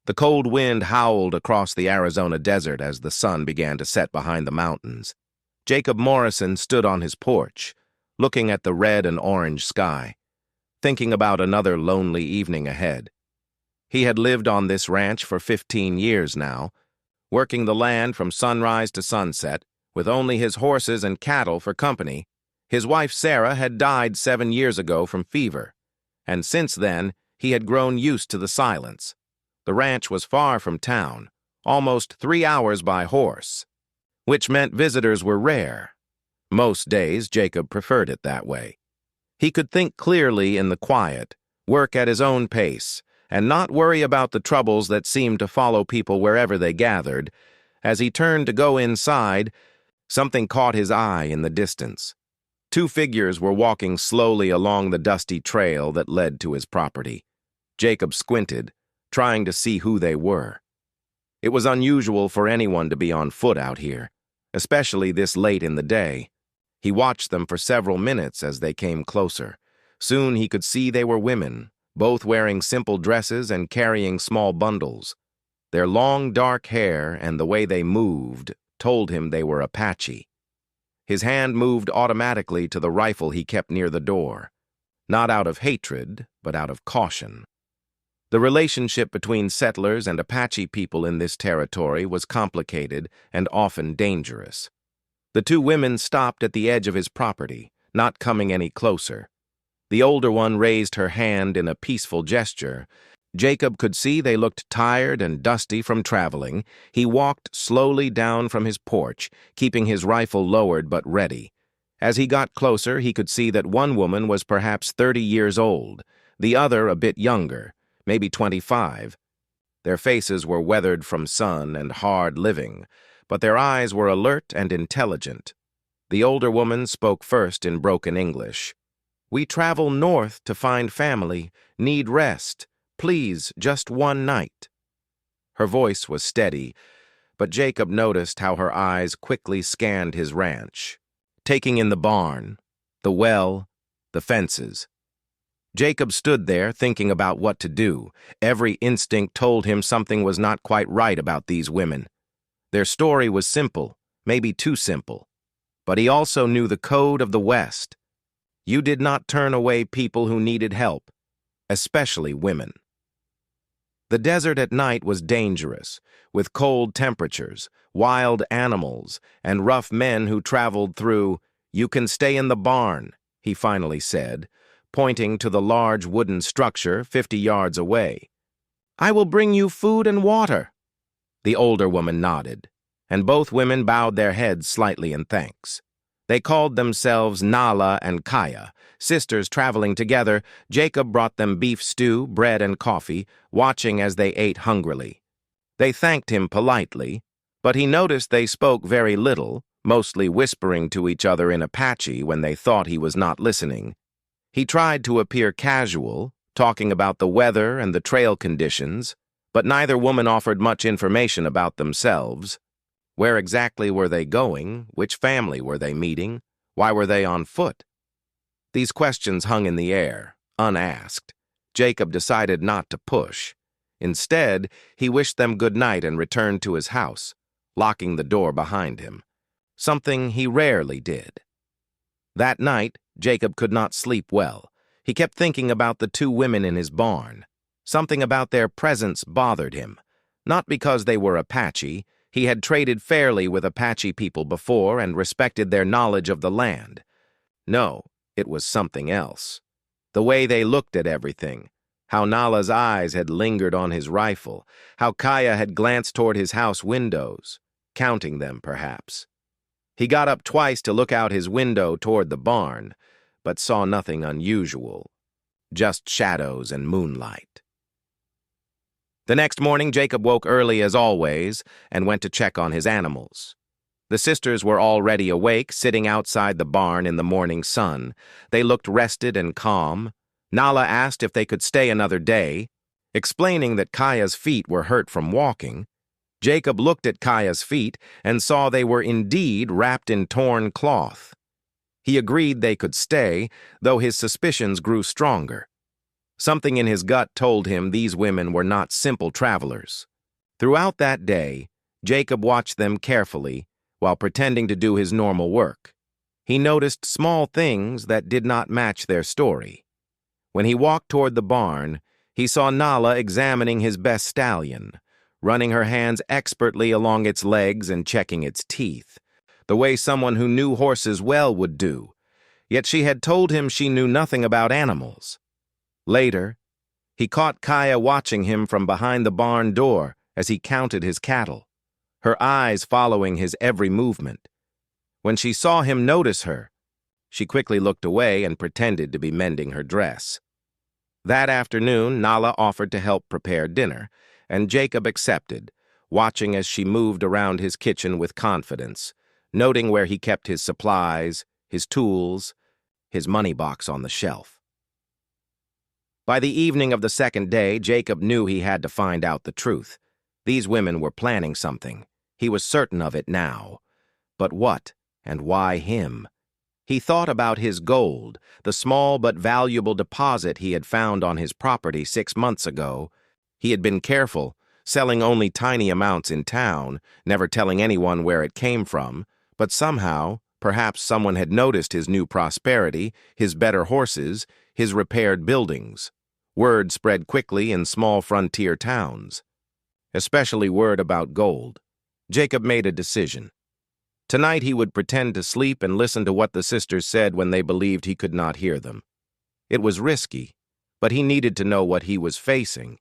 The cold wind howled across the Arizona desert as the sun began to set behind the mountains. Jacob Morrison stood on his porch, looking at the red and orange sky, thinking about another lonely evening ahead. He had lived on this ranch for 15 years now, working the land from sunrise to sunset, with only his horses and cattle for company. His wife Sarah had died 7 years ago from fever, and since then he had grown used to the silence. The ranch was far from town, almost 3 hours by horse, which meant visitors were rare. Most days, Jacob preferred it that way. He could think clearly in the quiet, work at his own pace, and not worry about the troubles that seemed to follow people wherever they gathered. As he turned to go inside, something caught his eye in the distance. 2 figures were walking slowly along the dusty trail that led to his property. Jacob squinted, trying to see who they were. It was unusual for anyone to be on foot out here, especially this late in the day. He watched them for several minutes as they came closer. Soon he could see they were women, both wearing simple dresses and carrying small bundles. Their long dark hair and the way they moved told him they were Apache. His hand moved automatically to the rifle he kept near the door, not out of hatred, but out of caution. The relationship between settlers and Apache people in this territory was complicated and often dangerous. The 2 women stopped at the edge of his property, not coming any closer. The older one raised her hand in a peaceful gesture. Jacob could see they looked tired and dusty from traveling. He walked slowly down from his porch, keeping his rifle lowered but ready. As he got closer, he could see that one woman was perhaps 30 years old, the other a bit younger, maybe 25. Their faces were weathered from sun and hard living, but their eyes were alert and intelligent. The older woman spoke first in broken English. "We travel north to find family, need rest. Please, just one night." Her voice was steady, but Jacob noticed how her eyes quickly scanned his ranch, taking in the barn, the well, the fences. Jacob stood there thinking about what to do. Every instinct told him something was not quite right about these women. Their story was simple, maybe too simple. But he also knew the code of the West. You did not turn away people who needed help, especially women. The desert at night was dangerous, with cold temperatures, wild animals, and rough men who traveled through. "You can stay in the barn," he finally said, pointing to the large wooden structure 50 yards away. "I will bring you food and water." The older woman nodded, and both women bowed their heads slightly in thanks. They called themselves Nala and Kaya, sisters traveling together. Jacob brought them beef stew, bread, and coffee, watching as they ate hungrily. They thanked him politely, but he noticed they spoke very little, mostly whispering to each other in Apache when they thought he was not listening. He tried to appear casual, talking about the weather and the trail conditions, but neither woman offered much information about themselves. Where exactly were they going? Which family were they meeting? Why were they on foot? These questions hung in the air, unasked. Jacob decided not to push. Instead, he wished them good night and returned to his house, locking the door behind him, something he rarely did. That night, Jacob could not sleep well. He kept thinking about the 2 women in his barn. Something about their presence bothered him. Not because they were Apache. He had traded fairly with Apache people before and respected their knowledge of the land. No, it was something else. The way they looked at everything. How Nala's eyes had lingered on his rifle. How Kaya had glanced toward his house windows, counting them perhaps. He got up twice to look out his window toward the barn, but saw nothing unusual, just shadows and moonlight. The next morning, Jacob woke early as always and went to check on his animals. The sisters were already awake, sitting outside the barn in the morning sun. They looked rested and calm. Nala asked if they could stay another day, explaining that Kaya's feet were hurt from walking. Jacob looked at Kaya's feet and saw they were indeed wrapped in torn cloth. He agreed they could stay, though his suspicions grew stronger. Something in his gut told him these women were not simple travelers. Throughout that day, Jacob watched them carefully while pretending to do his normal work. He noticed small things that did not match their story. When he walked toward the barn, he saw Nala examining his best stallion, running her hands expertly along its legs and checking its teeth, the way someone who knew horses well would do. Yet she had told him she knew nothing about animals. Later, he caught Kaya watching him from behind the barn door as he counted his cattle, her eyes following his every movement. When she saw him notice her, she quickly looked away and pretended to be mending her dress. That afternoon, Nala offered to help prepare dinner, and Jacob accepted, watching as she moved around his kitchen with confidence, noting where he kept his supplies, his tools, his money box on the shelf. By the evening of the second day, Jacob knew he had to find out the truth. These women were planning something. He was certain of it now. But what, and why him? He thought about his gold, the small but valuable deposit he had found on his property 6 months ago. He had been careful, selling only tiny amounts in town, never telling anyone where it came from, but somehow, perhaps someone had noticed his new prosperity, his better horses, his repaired buildings. Word spread quickly in small frontier towns, especially word about gold. Jacob made a decision. Tonight he would pretend to sleep and listen to what the sisters said when they believed he could not hear them. It was risky, but he needed to know what he was facing.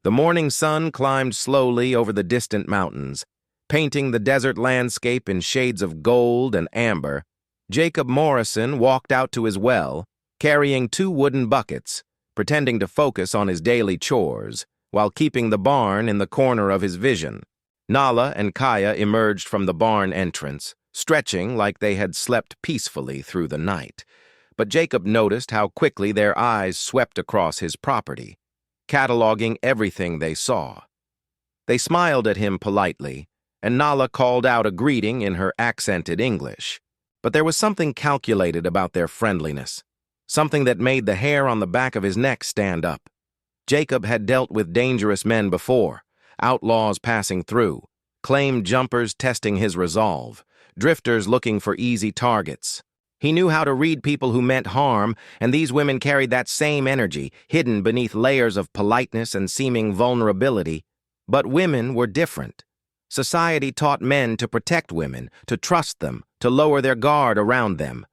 The morning sun climbed slowly over the distant mountains, painting the desert landscape in shades of gold and amber. Jacob Morrison walked out to his well, carrying 2 wooden buckets, pretending to focus on his daily chores, while keeping the barn in the corner of his vision. Nala and Kaya emerged from the barn entrance, stretching like they had slept peacefully through the night. But Jacob noticed how quickly their eyes swept across his property, cataloging everything they saw. They smiled at him politely, and Nala called out a greeting in her accented English. But there was something calculated about their friendliness, something that made the hair on the back of his neck stand up. Jacob had dealt with dangerous men before, outlaws passing through, claim jumpers testing his resolve, drifters looking for easy targets. He knew how to read people who meant harm, and these women carried that same energy, hidden beneath layers of politeness and seeming vulnerability. But women were different. Society taught men to protect women, to trust them, to lower their guard around them.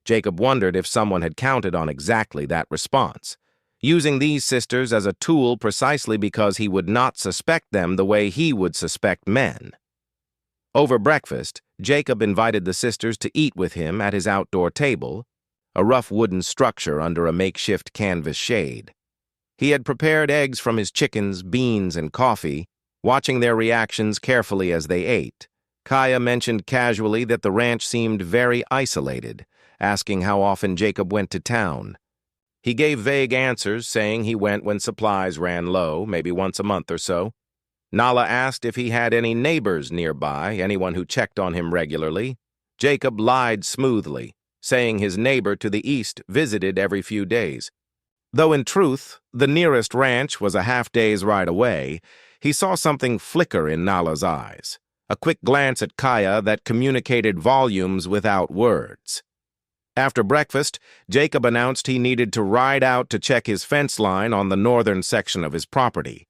Jacob wondered if someone had counted on exactly that response, using these sisters as a tool precisely because he would not suspect them the way he would suspect men. Over breakfast, Jacob invited the sisters to eat with him at his outdoor table, a rough wooden structure under a makeshift canvas shade. He had prepared eggs from his chickens, beans, and coffee, watching their reactions carefully as they ate. Kaya mentioned casually that the ranch seemed very isolated, asking how often Jacob went to town. He gave vague answers, saying he went when supplies ran low, maybe once a month or so. Nala asked if he had any neighbors nearby, anyone who checked on him regularly. Jacob lied smoothly, saying his neighbor to the east visited every few days. Though in truth, the nearest ranch was a half-day's ride away, he saw something flicker in Nala's eyes, a quick glance at Kaya that communicated volumes without words. After breakfast, Jacob announced he needed to ride out to check his fence line on the northern section of his property.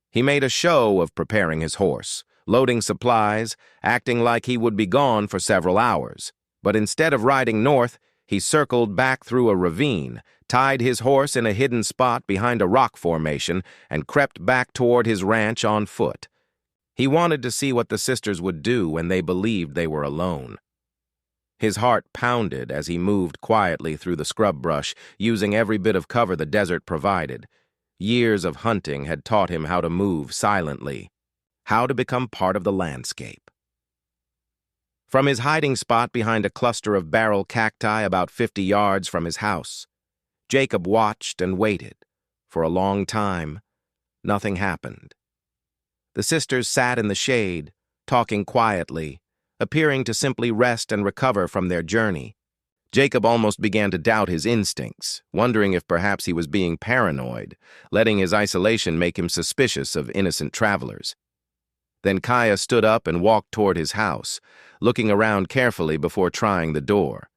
He made a show of preparing his horse, loading supplies, acting like he would be gone for several hours. But instead of riding north, he circled back through a ravine, tied his horse in a hidden spot behind a rock formation, and crept back toward his ranch on foot. He wanted to see what the sisters would do when they believed they were alone. His heart pounded as he moved quietly through the scrub brush, using every bit of cover the desert provided. Years of hunting had taught him how to move silently, how to become part of the landscape. From his hiding spot behind a cluster of barrel cacti about 50 yards from his house, Jacob watched and waited. For a long time, nothing happened. The sisters sat in the shade, talking quietly, appearing to simply rest and recover from their journey. Jacob almost began to doubt his instincts, wondering if perhaps he was being paranoid, letting his isolation make him suspicious of innocent travelers. Then Kaya stood up and walked toward his house, looking around carefully before trying the door.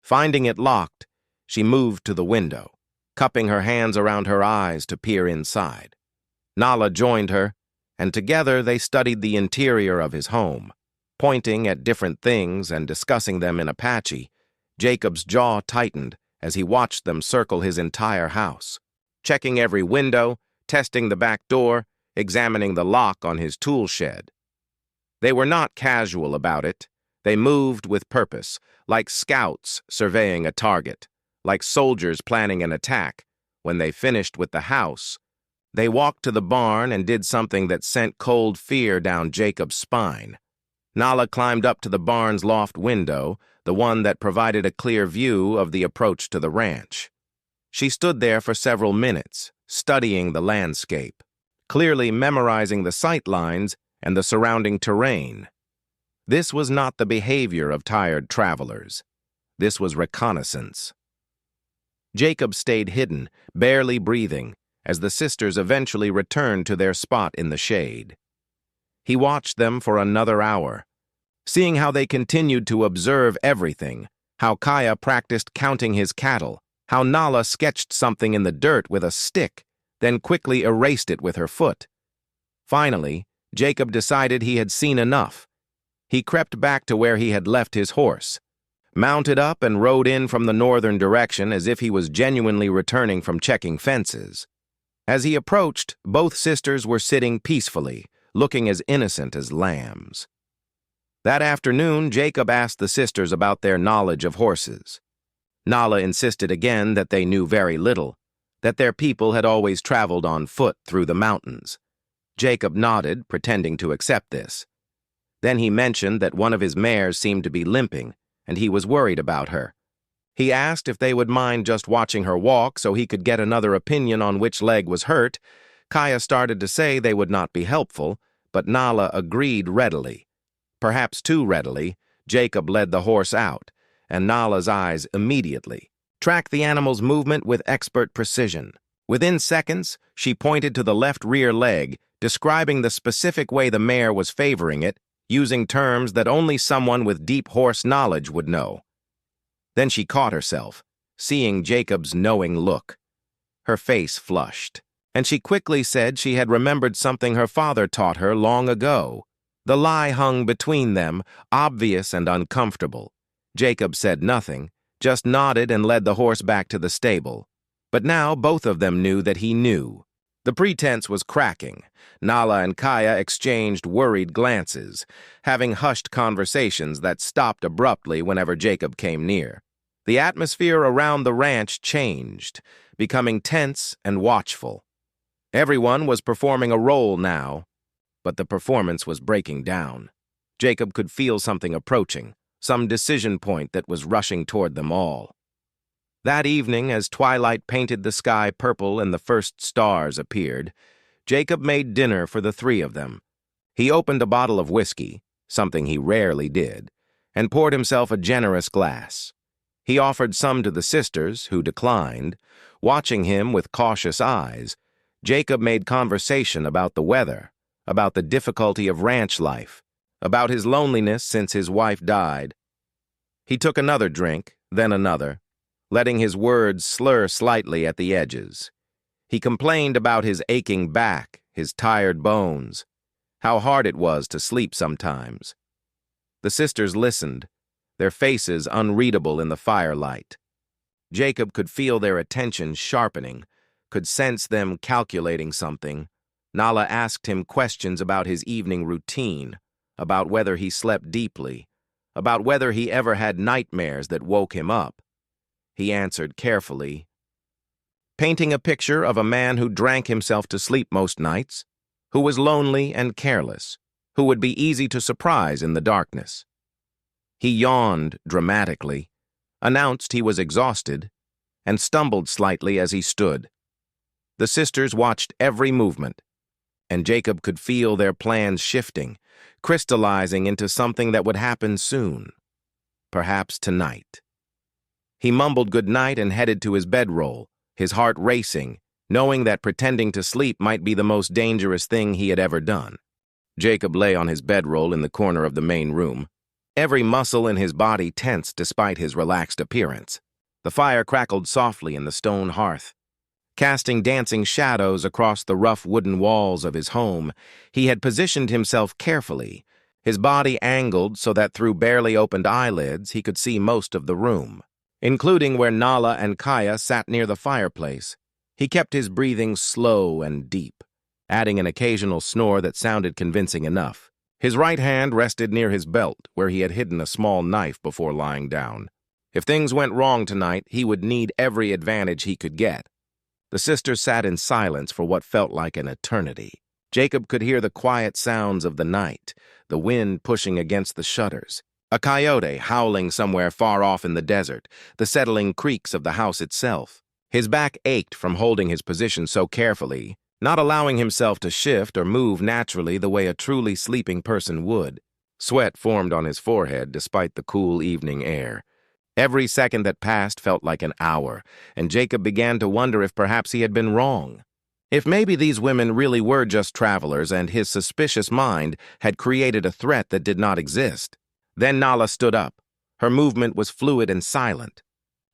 Finding it locked, she moved to the window, cupping her hands around her eyes to peer inside. Nala joined her, and together they studied the interior of his home. Pointing at different things and discussing them in Apache, Jacob's jaw tightened as he watched them circle his entire house, checking every window, testing the back door, examining the lock on his tool shed. They were not casual about it. They moved with purpose, like scouts surveying a target, like soldiers planning an attack. When they finished with the house, they walked to the barn and did something that sent cold fear down Jacob's spine. Nala climbed up to the barn's loft window, the one that provided a clear view of the approach to the ranch. She stood there for several minutes, studying the landscape, clearly memorizing the sight lines and the surrounding terrain. This was not the behavior of tired travelers. This was reconnaissance. Jacob stayed hidden, barely breathing, as the sisters eventually returned to their spot in the shade. He watched them for another hour, seeing how they continued to observe everything, how Kaya practiced counting his cattle, how Nala sketched something in the dirt with a stick, then quickly erased it with her foot. Finally, Jacob decided he had seen enough. He crept back to where he had left his horse, mounted up and rode in from the northern direction as if he was genuinely returning from checking fences. As he approached, both sisters were sitting peacefully, looking as innocent as lambs. That afternoon, Jacob asked the sisters about their knowledge of horses. Nala insisted again that they knew very little, that their people had always traveled on foot through the mountains. Jacob nodded, pretending to accept this. Then he mentioned that one of his mares seemed to be limping, and he was worried about her. He asked if they would mind just watching her walk so he could get another opinion on which leg was hurt. Kaya started to say they would not be helpful, but Nala agreed readily. Perhaps too readily, Jacob led the horse out, and Nala's eyes immediately tracked the animal's movement with expert precision. Within seconds, she pointed to the left rear leg, describing the specific way the mare was favoring it, using terms that only someone with deep horse knowledge would know. Then she caught herself, seeing Jacob's knowing look. Her face flushed, and she quickly said she had remembered something her father taught her long ago. The lie hung between them, obvious and uncomfortable. Jacob said nothing, just nodded and led the horse back to the stable. But now both of them knew that he knew. The pretense was cracking. Nala and Kaya exchanged worried glances, having hushed conversations that stopped abruptly whenever Jacob came near. The atmosphere around the ranch changed, becoming tense and watchful. Everyone was performing a role now, but the performance was breaking down. Jacob could feel something approaching, some decision point that was rushing toward them all. That evening, as twilight painted the sky purple and the first stars appeared, Jacob made dinner for the three of them. He opened a bottle of whiskey, something he rarely did, and poured himself a generous glass. He offered some to the sisters, who declined. Watching him with cautious eyes, Jacob made conversation about the weather, about the difficulty of ranch life, about his loneliness since his wife died. He took another drink, then another, letting his words slur slightly at the edges. He complained about his aching back, his tired bones, how hard it was to sleep sometimes. The sisters listened, their faces unreadable in the firelight. Jacob could feel their attention sharpening, could sense them calculating something. Nala asked him questions about his evening routine, about whether he slept deeply, about whether he ever had nightmares that woke him up. He answered carefully, painting a picture of a man who drank himself to sleep most nights, who was lonely and careless, who would be easy to surprise in the darkness. He yawned dramatically, announced he was exhausted, and stumbled slightly as he stood. The sisters watched every movement, and Jacob could feel their plans shifting, crystallizing into something that would happen soon, perhaps tonight. He mumbled goodnight and headed to his bedroll, his heart racing, knowing that pretending to sleep might be the most dangerous thing he had ever done. Jacob lay on his bedroll in the corner of the main room. Every muscle in his body tensed despite his relaxed appearance. The fire crackled softly in the stone hearth, casting dancing shadows across the rough wooden walls of his home. He had positioned himself carefully, his body angled so that through barely opened eyelids he could see most of the room, including where Nala and Kaya sat near the fireplace. He kept his breathing slow and deep, adding an occasional snore that sounded convincing enough. His right hand rested near his belt, where he had hidden a small knife before lying down. If things went wrong tonight, he would need every advantage he could get. The sisters sat in silence for what felt like an eternity. Jacob could hear the quiet sounds of the night, the wind pushing against the shutters, a coyote howling somewhere far off in the desert, the settling creaks of the house itself. His back ached from holding his position so carefully, not allowing himself to shift or move naturally the way a truly sleeping person would. Sweat formed on his forehead despite the cool evening air. Every second that passed felt like an hour, and Jacob began to wonder if perhaps he had been wrong. If maybe these women really were just travelers and his suspicious mind had created a threat that did not exist. Then Nala stood up. Her movement was fluid and silent.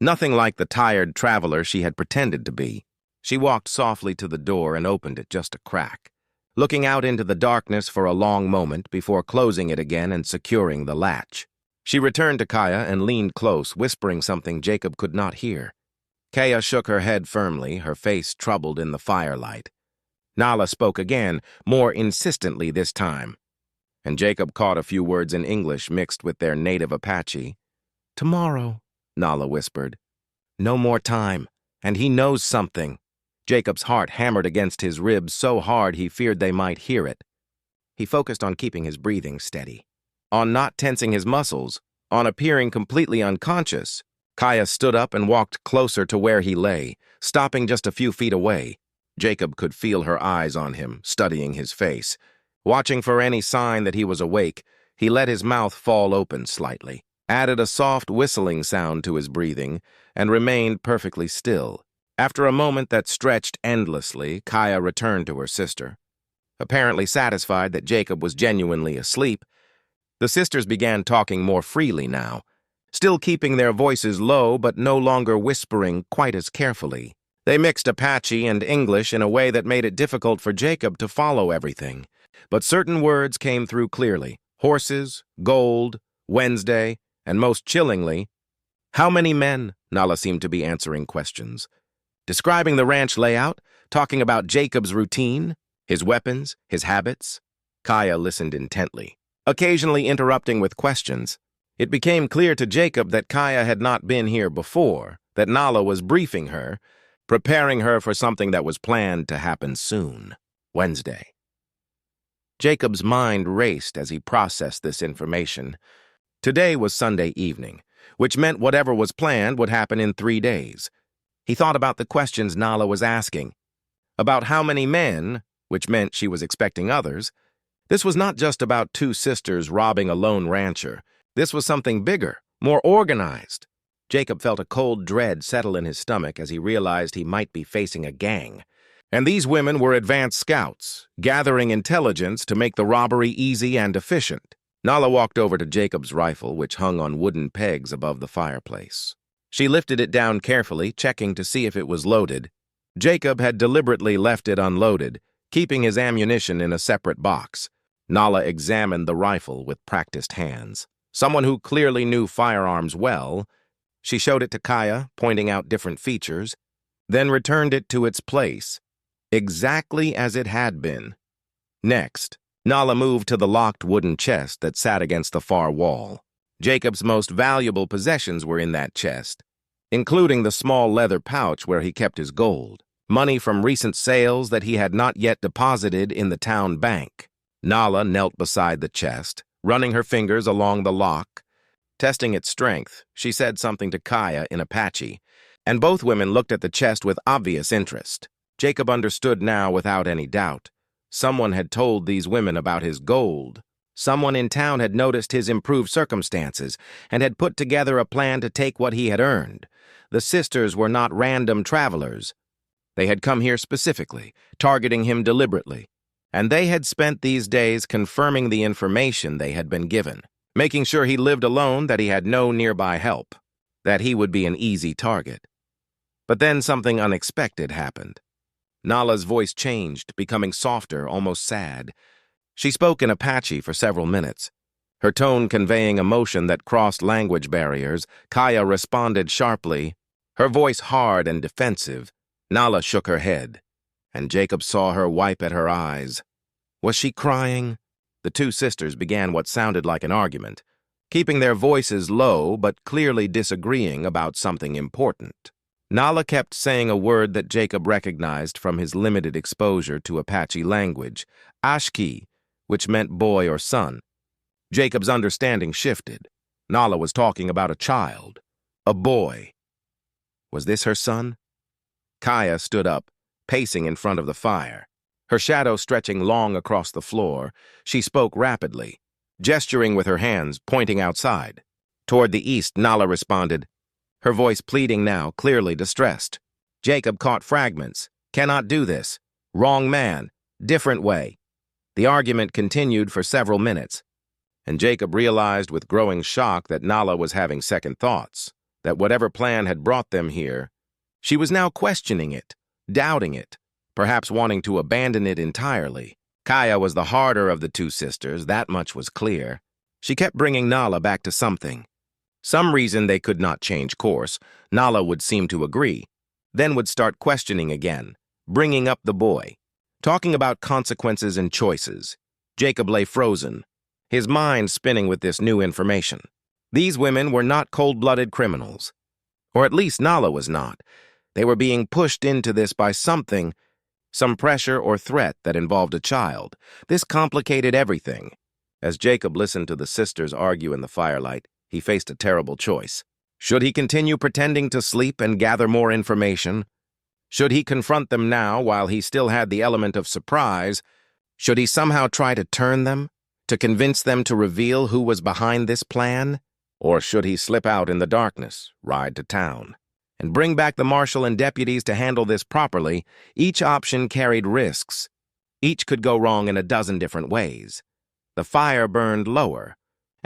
Nothing like the tired traveler she had pretended to be. She walked softly to the door and opened it just a crack, looking out into the darkness for a long moment before closing it again and securing the latch. She returned to Kaya and leaned close, whispering something Jacob could not hear. Kaya shook her head firmly, her face troubled in the firelight. Nala spoke again, more insistently this time, and Jacob caught a few words in English mixed with their native Apache. "Tomorrow," Nala whispered. "No more time, and he knows something." Jacob's heart hammered against his ribs so hard he feared they might hear it. He focused on keeping his breathing steady, on not tensing his muscles, on appearing completely unconscious. Kaya stood up and walked closer to where he lay, stopping just a few feet away. Jacob could feel her eyes on him, studying his face. Watching for any sign that he was awake, he let his mouth fall open slightly, added a soft whistling sound to his breathing, and remained perfectly still. After a moment that stretched endlessly, Kaya returned to her sister. Apparently satisfied that Jacob was genuinely asleep, the sisters began talking more freely now, still keeping their voices low but no longer whispering quite as carefully. They mixed Apache and English in a way that made it difficult for Jacob to follow everything, but certain words came through clearly: horses, gold, Wednesday, and most chillingly, "How many men?" Nala seemed to be answering questions. Describing the ranch layout, talking about Jacob's routine, his weapons, his habits. Kaya listened intently, occasionally interrupting with questions. It became clear to Jacob that Kaya had not been here before, that Nala was briefing her, preparing her for something that was planned to happen soon, Wednesday. Jacob's mind raced as he processed this information. Today was Sunday evening, which meant whatever was planned would happen in 3 days. He thought about the questions Nala was asking, about how many men, which meant she was expecting others. This was not just about two sisters robbing a lone rancher. This was something bigger, more organized. Jacob felt a cold dread settle in his stomach as he realized he might be facing a gang. And these women were advanced scouts, gathering intelligence to make the robbery easy and efficient. Nala walked over to Jacob's rifle, which hung on wooden pegs above the fireplace. She lifted it down carefully, checking to see if it was loaded. Jacob had deliberately left it unloaded, keeping his ammunition in a separate box. Nala examined the rifle with practiced hands. Someone who clearly knew firearms well. She showed it to Kaya, pointing out different features, then returned it to its place, exactly as it had been. Next, Nala moved to the locked wooden chest that sat against the far wall. Jacob's most valuable possessions were in that chest, including the small leather pouch where he kept his gold, money from recent sales that he had not yet deposited in the town bank. Nala knelt beside the chest, running her fingers along the lock. Testing its strength, she said something to Kaya in Apache, and both women looked at the chest with obvious interest. Jacob understood now without any doubt. Someone had told these women about his gold, Someone in town had noticed his improved circumstances and had put together a plan to take what he had earned. The sisters were not random travelers. They had come here specifically, targeting him deliberately, and they had spent these days confirming the information they had been given, making sure he lived alone, that he had no nearby help, that he would be an easy target. But then something unexpected happened. Nala's voice changed, becoming softer, almost sad. She spoke in Apache for several minutes, her tone conveying emotion that crossed language barriers. Kaya responded sharply, her voice hard and defensive. Nala shook her head, and Jacob saw her wipe at her eyes. Was she crying? The two sisters began what sounded like an argument, keeping their voices low but clearly disagreeing about something important. Nala kept saying a word that Jacob recognized from his limited exposure to Apache language, Ashki, which meant boy or son. Jacob's understanding shifted. Nala was talking about a child, a boy. Was this her son? Kaya stood up, pacing in front of the fire, her shadow stretching long across the floor. She spoke rapidly, gesturing with her hands, pointing outside. Toward the east, Nala responded, her voice pleading now, clearly distressed. Jacob caught fragments. Cannot do this. Wrong man. Different way. The argument continued for several minutes, and Jacob realized with growing shock that Nala was having second thoughts, that whatever plan had brought them here, she was now questioning it, doubting it, perhaps wanting to abandon it entirely. Kaya was the harder of the two sisters, that much was clear. She kept bringing Nala back to something. Some reason they could not change course. Nala would seem to agree, then would start questioning again, bringing up the boy, talking about consequences and choices. Jacob lay frozen, his mind spinning with this new information. These women were not cold-blooded criminals, or at least Nala was not. They were being pushed into this by something, some pressure or threat that involved a child. This complicated everything. As Jacob listened to the sisters argue in the firelight, he faced a terrible choice. Should he continue pretending to sleep and gather more information? Should he confront them now while he still had the element of surprise? Should he somehow try to turn them, to convince them to reveal who was behind this plan? Or should he slip out in the darkness, ride to town, and bring back the marshal and deputies to handle this properly? Each option carried risks. Each could go wrong in a dozen different ways. The fire burned lower,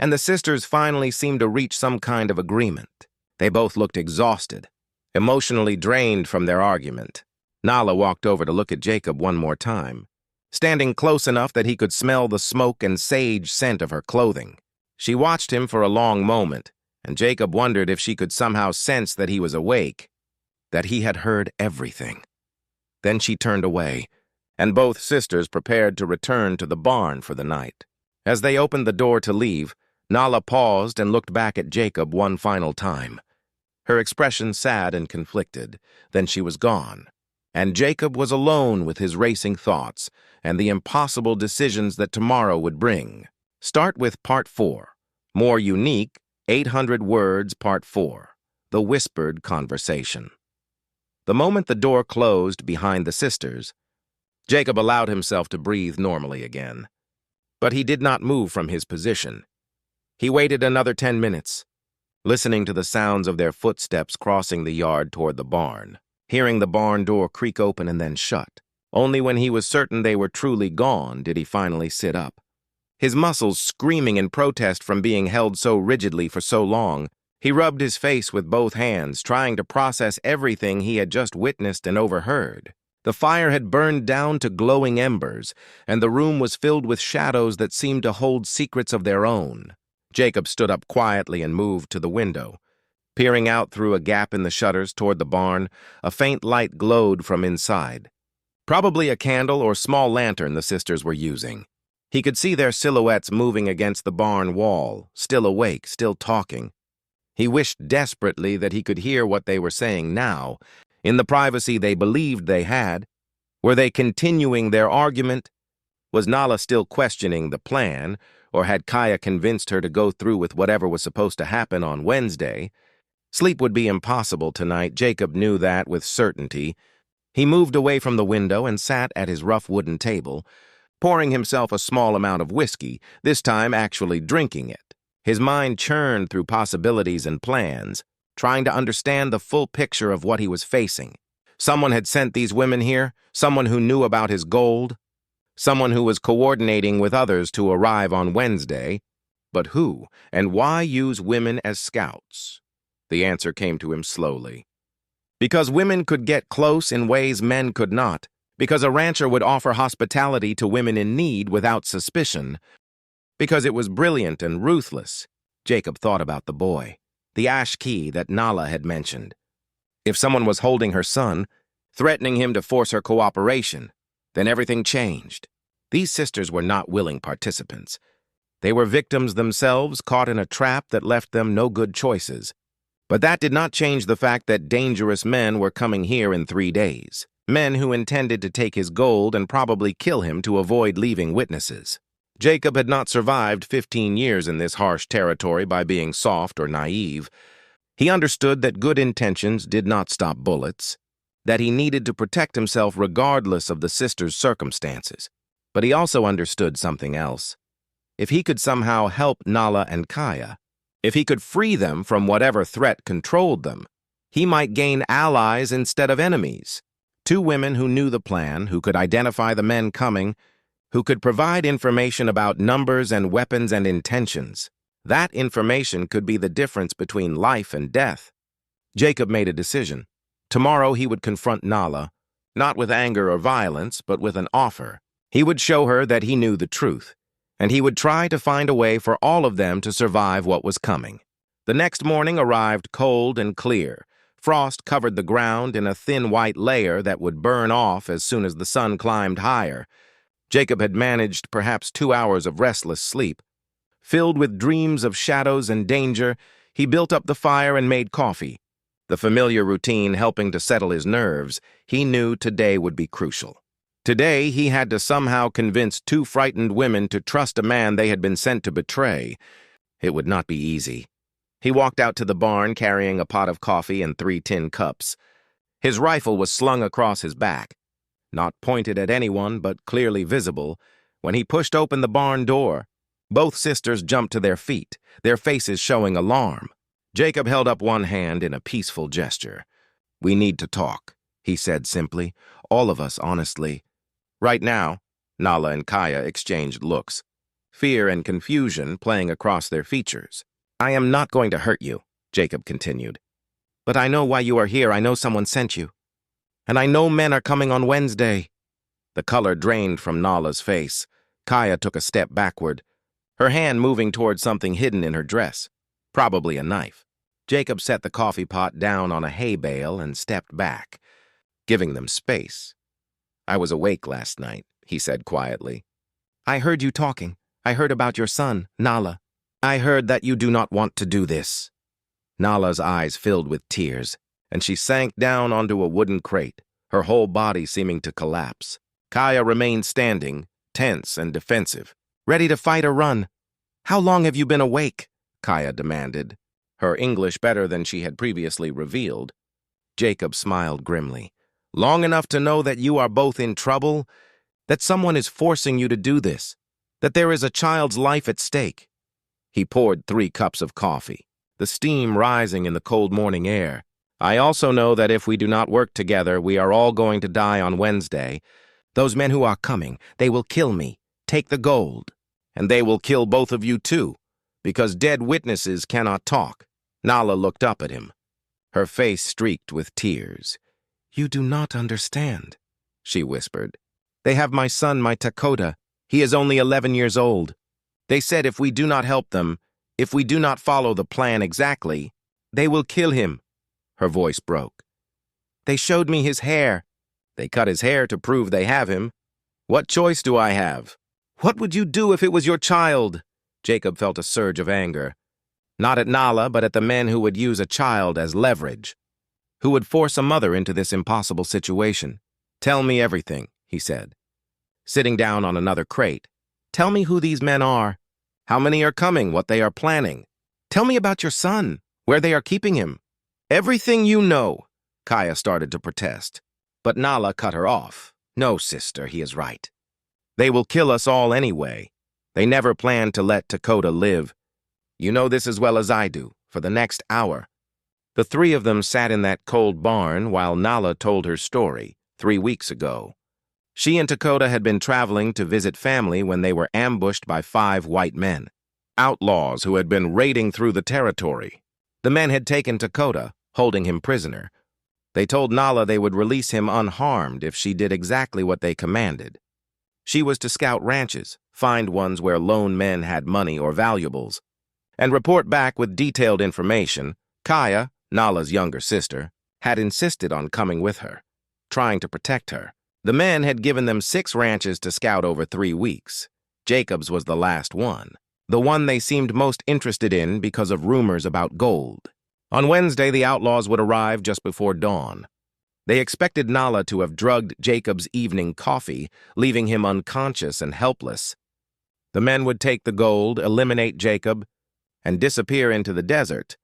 and the sisters finally seemed to reach some kind of agreement. They both looked exhausted, emotionally drained from their argument. Nala walked over to look at Jacob one more time, standing close enough that he could smell the smoke and sage scent of her clothing. She watched him for a long moment, and Jacob wondered if she could somehow sense that he was awake, that he had heard everything. Then she turned away, and both sisters prepared to return to the barn for the night. As they opened the door to leave, Nala paused and looked back at Jacob one final time. Her expression sad and conflicted. Then she was gone, and Jacob was alone with his racing thoughts and the impossible decisions that tomorrow would bring. Start with Part 4. More unique, 800 words, Part 4. The Whispered Conversation. The moment the door closed behind the sisters, Jacob allowed himself to breathe normally again. But he did not move from his position. He waited another 10 minutes, listening to the sounds of their footsteps crossing the yard toward the barn, hearing the barn door creak open and then shut. Only when he was certain they were truly gone did he finally sit up, his muscles screaming in protest from being held so rigidly for so long. He rubbed his face with both hands, trying to process everything he had just witnessed and overheard. The fire had burned down to glowing embers, and the room was filled with shadows that seemed to hold secrets of their own. Jacob stood up quietly and moved to the window. Peering out through a gap in the shutters toward the barn, a faint light glowed from inside. Probably a candle or small lantern the sisters were using. He could see their silhouettes moving against the barn wall, still awake, still talking. He wished desperately that he could hear what they were saying now, in the privacy they believed they had. Were they continuing their argument? Was Nala still questioning the plan, or had Kaya convinced her to go through with whatever was supposed to happen on Wednesday? Sleep would be impossible tonight. Jacob knew that with certainty. He moved away from the window and sat at his rough wooden table, pouring himself a small amount of whiskey, this time actually drinking it. His mind churned through possibilities and plans, trying to understand the full picture of what he was facing. Someone had sent these women here, someone who knew about his gold, someone who was coordinating with others to arrive on Wednesday. But who, and why use women as scouts? The answer came to him slowly. Because women could get close in ways men could not, because a rancher would offer hospitality to women in need without suspicion, because it was brilliant and ruthless. Jacob thought about the boy, the ash key that Nala had mentioned. If someone was holding her son, threatening him to force her cooperation, then everything changed. These sisters were not willing participants. They were victims themselves, caught in a trap that left them no good choices. But that did not change the fact that dangerous men were coming here in 3 days. Men who intended to take his gold and probably kill him to avoid leaving witnesses. Jacob had not survived 15 years in this harsh territory by being soft or naive. He understood that good intentions did not stop bullets, that he needed to protect himself regardless of the sisters' circumstances. But he also understood something else. If he could somehow help Nala and Kaya, if he could free them from whatever threat controlled them, he might gain allies instead of enemies. 2 women who knew the plan, who could identify the men coming, who could provide information about numbers and weapons and intentions. That information could be the difference between life and death. Jacob made a decision. Tomorrow he would confront Nala, not with anger or violence, but with an offer. He would show her that he knew the truth, and he would try to find a way for all of them to survive what was coming. The next morning arrived cold and clear. Frost covered the ground in a thin white layer that would burn off as soon as the sun climbed higher. Jacob had managed perhaps 2 hours of restless sleep. Filled with dreams of shadows and danger, he built up the fire and made coffee. The familiar routine helping to settle his nerves, he knew today would be crucial. Today, he had to somehow convince 2 frightened women to trust a man they had been sent to betray. It would not be easy. He walked out to the barn carrying a pot of coffee and 3 tin cups. His rifle was slung across his back, not pointed at anyone but clearly visible. When he pushed open the barn door, both sisters jumped to their feet, their faces showing alarm. Jacob held up one hand in a peaceful gesture. "We need to talk," he said simply. "All of us, honestly." Right now, Nala and Kaya exchanged looks, fear and confusion playing across their features. "I am not going to hurt you," Jacob continued. "But I know why you are here. I know someone sent you. And I know men are coming on Wednesday." The color drained from Nala's face. Kaya took a step backward, her hand moving toward something hidden in her dress, probably a knife. Jacob set the coffee pot down on a hay bale and stepped back, giving them space. "I was awake last night," he said quietly. "I heard you talking. I heard about your son, Nala. I heard that you do not want to do this." Nala's eyes filled with tears, and she sank down onto a wooden crate, her whole body seeming to collapse. Kaya remained standing, tense and defensive, ready to fight or run. "How long have you been awake?" Kaya demanded, her English better than she had previously revealed. Jacob smiled grimly. "Long enough to know that you are both in trouble, that someone is forcing you to do this, that there is a child's life at stake." He poured 3 cups of coffee, the steam rising in the cold morning air. "I also know that if we do not work together, we are all going to die on Wednesday. Those men who are coming, they will kill me, take the gold. And they will kill both of you too, because dead witnesses cannot talk." Nala looked up at him, her face streaked with tears. "You do not understand," she whispered. "They have my son, my Dakota. He is only 11 years old. They said if we do not help them, if we do not follow the plan exactly, they will kill him." Her voice broke. "They showed me his hair. They cut his hair to prove they have him. What choice do I have? What would you do if it was your child?" Jacob felt a surge of anger. Not at Nala, but at the men who would use a child as leverage, who would force a mother into this impossible situation. "Tell me everything," he said, sitting down on another crate. "Tell me who these men are, how many are coming, what they are planning. Tell me about your son, where they are keeping him. Everything you know." Kaya started to protest, but Nala cut her off. "No, sister, he is right. They will kill us all anyway. They never planned to let Dakota live. You know this as well as I do, for the next hour. The three of them sat in that cold barn while Nala told her story 3 weeks ago. She and Dakota had been traveling to visit family when they were ambushed by 5 white men, outlaws who had been raiding through the territory. The men had taken Dakota, holding him prisoner. They told Nala they would release him unharmed if she did exactly what they commanded. She was to scout ranches, find ones where lone men had money or valuables, and report back with detailed information. Kaya, Nala's younger sister, had insisted on coming with her, trying to protect her. The men had given them 6 ranches to scout over 3 weeks. Jacob's was the last one, the one they seemed most interested in because of rumors about gold. On Wednesday, the outlaws would arrive just before dawn. They expected Nala to have drugged Jacob's evening coffee, leaving him unconscious and helpless. The men would take the gold, eliminate Jacob, and disappear into the desert.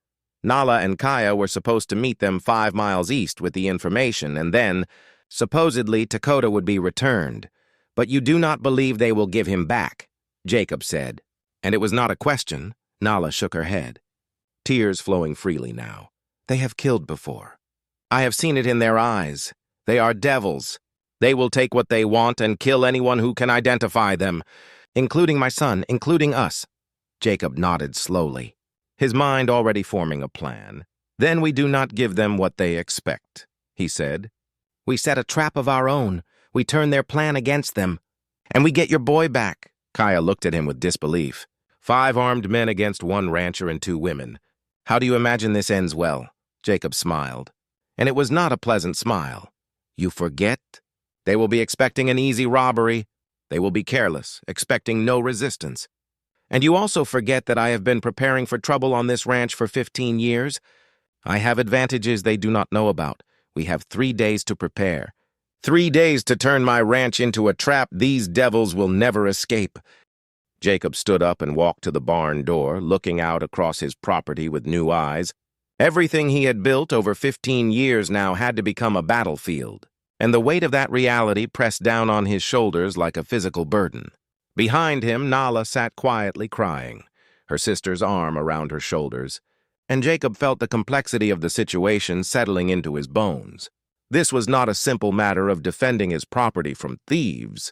Nala and Kaya were supposed to meet them 5 miles east with the information, and then, supposedly, Dakota would be returned. But you do not believe they will give him back, Jacob said. And it was not a question. Nala shook her head, tears flowing freely now. They have killed before. I have seen it in their eyes. They are devils. They will take what they want and kill anyone who can identify them, including my son, including us. Jacob nodded slowly, his mind already forming a plan. Then we do not give them what they expect, he said. We set a trap of our own. We turn their plan against them. And we get your boy back. Kaya looked at him with disbelief. 5 armed men against 1 rancher and 2 women. How do you imagine this ends well? Jacob smiled. And it was not a pleasant smile. You forget? They will be expecting an easy robbery. They will be careless, expecting no resistance. And you also forget that I have been preparing for trouble on this ranch for 15 years. I have advantages they do not know about. We have 3 days to prepare. 3 days to turn my ranch into a trap these devils will never escape. Jacob stood up and walked to the barn door, looking out across his property with new eyes. Everything he had built over 15 years now had to become a battlefield, and the weight of that reality pressed down on his shoulders like a physical burden. Behind him, Nala sat quietly crying, her sister's arm around her shoulders, and Jacob felt the complexity of the situation settling into his bones. This was not a simple matter of defending his property from thieves.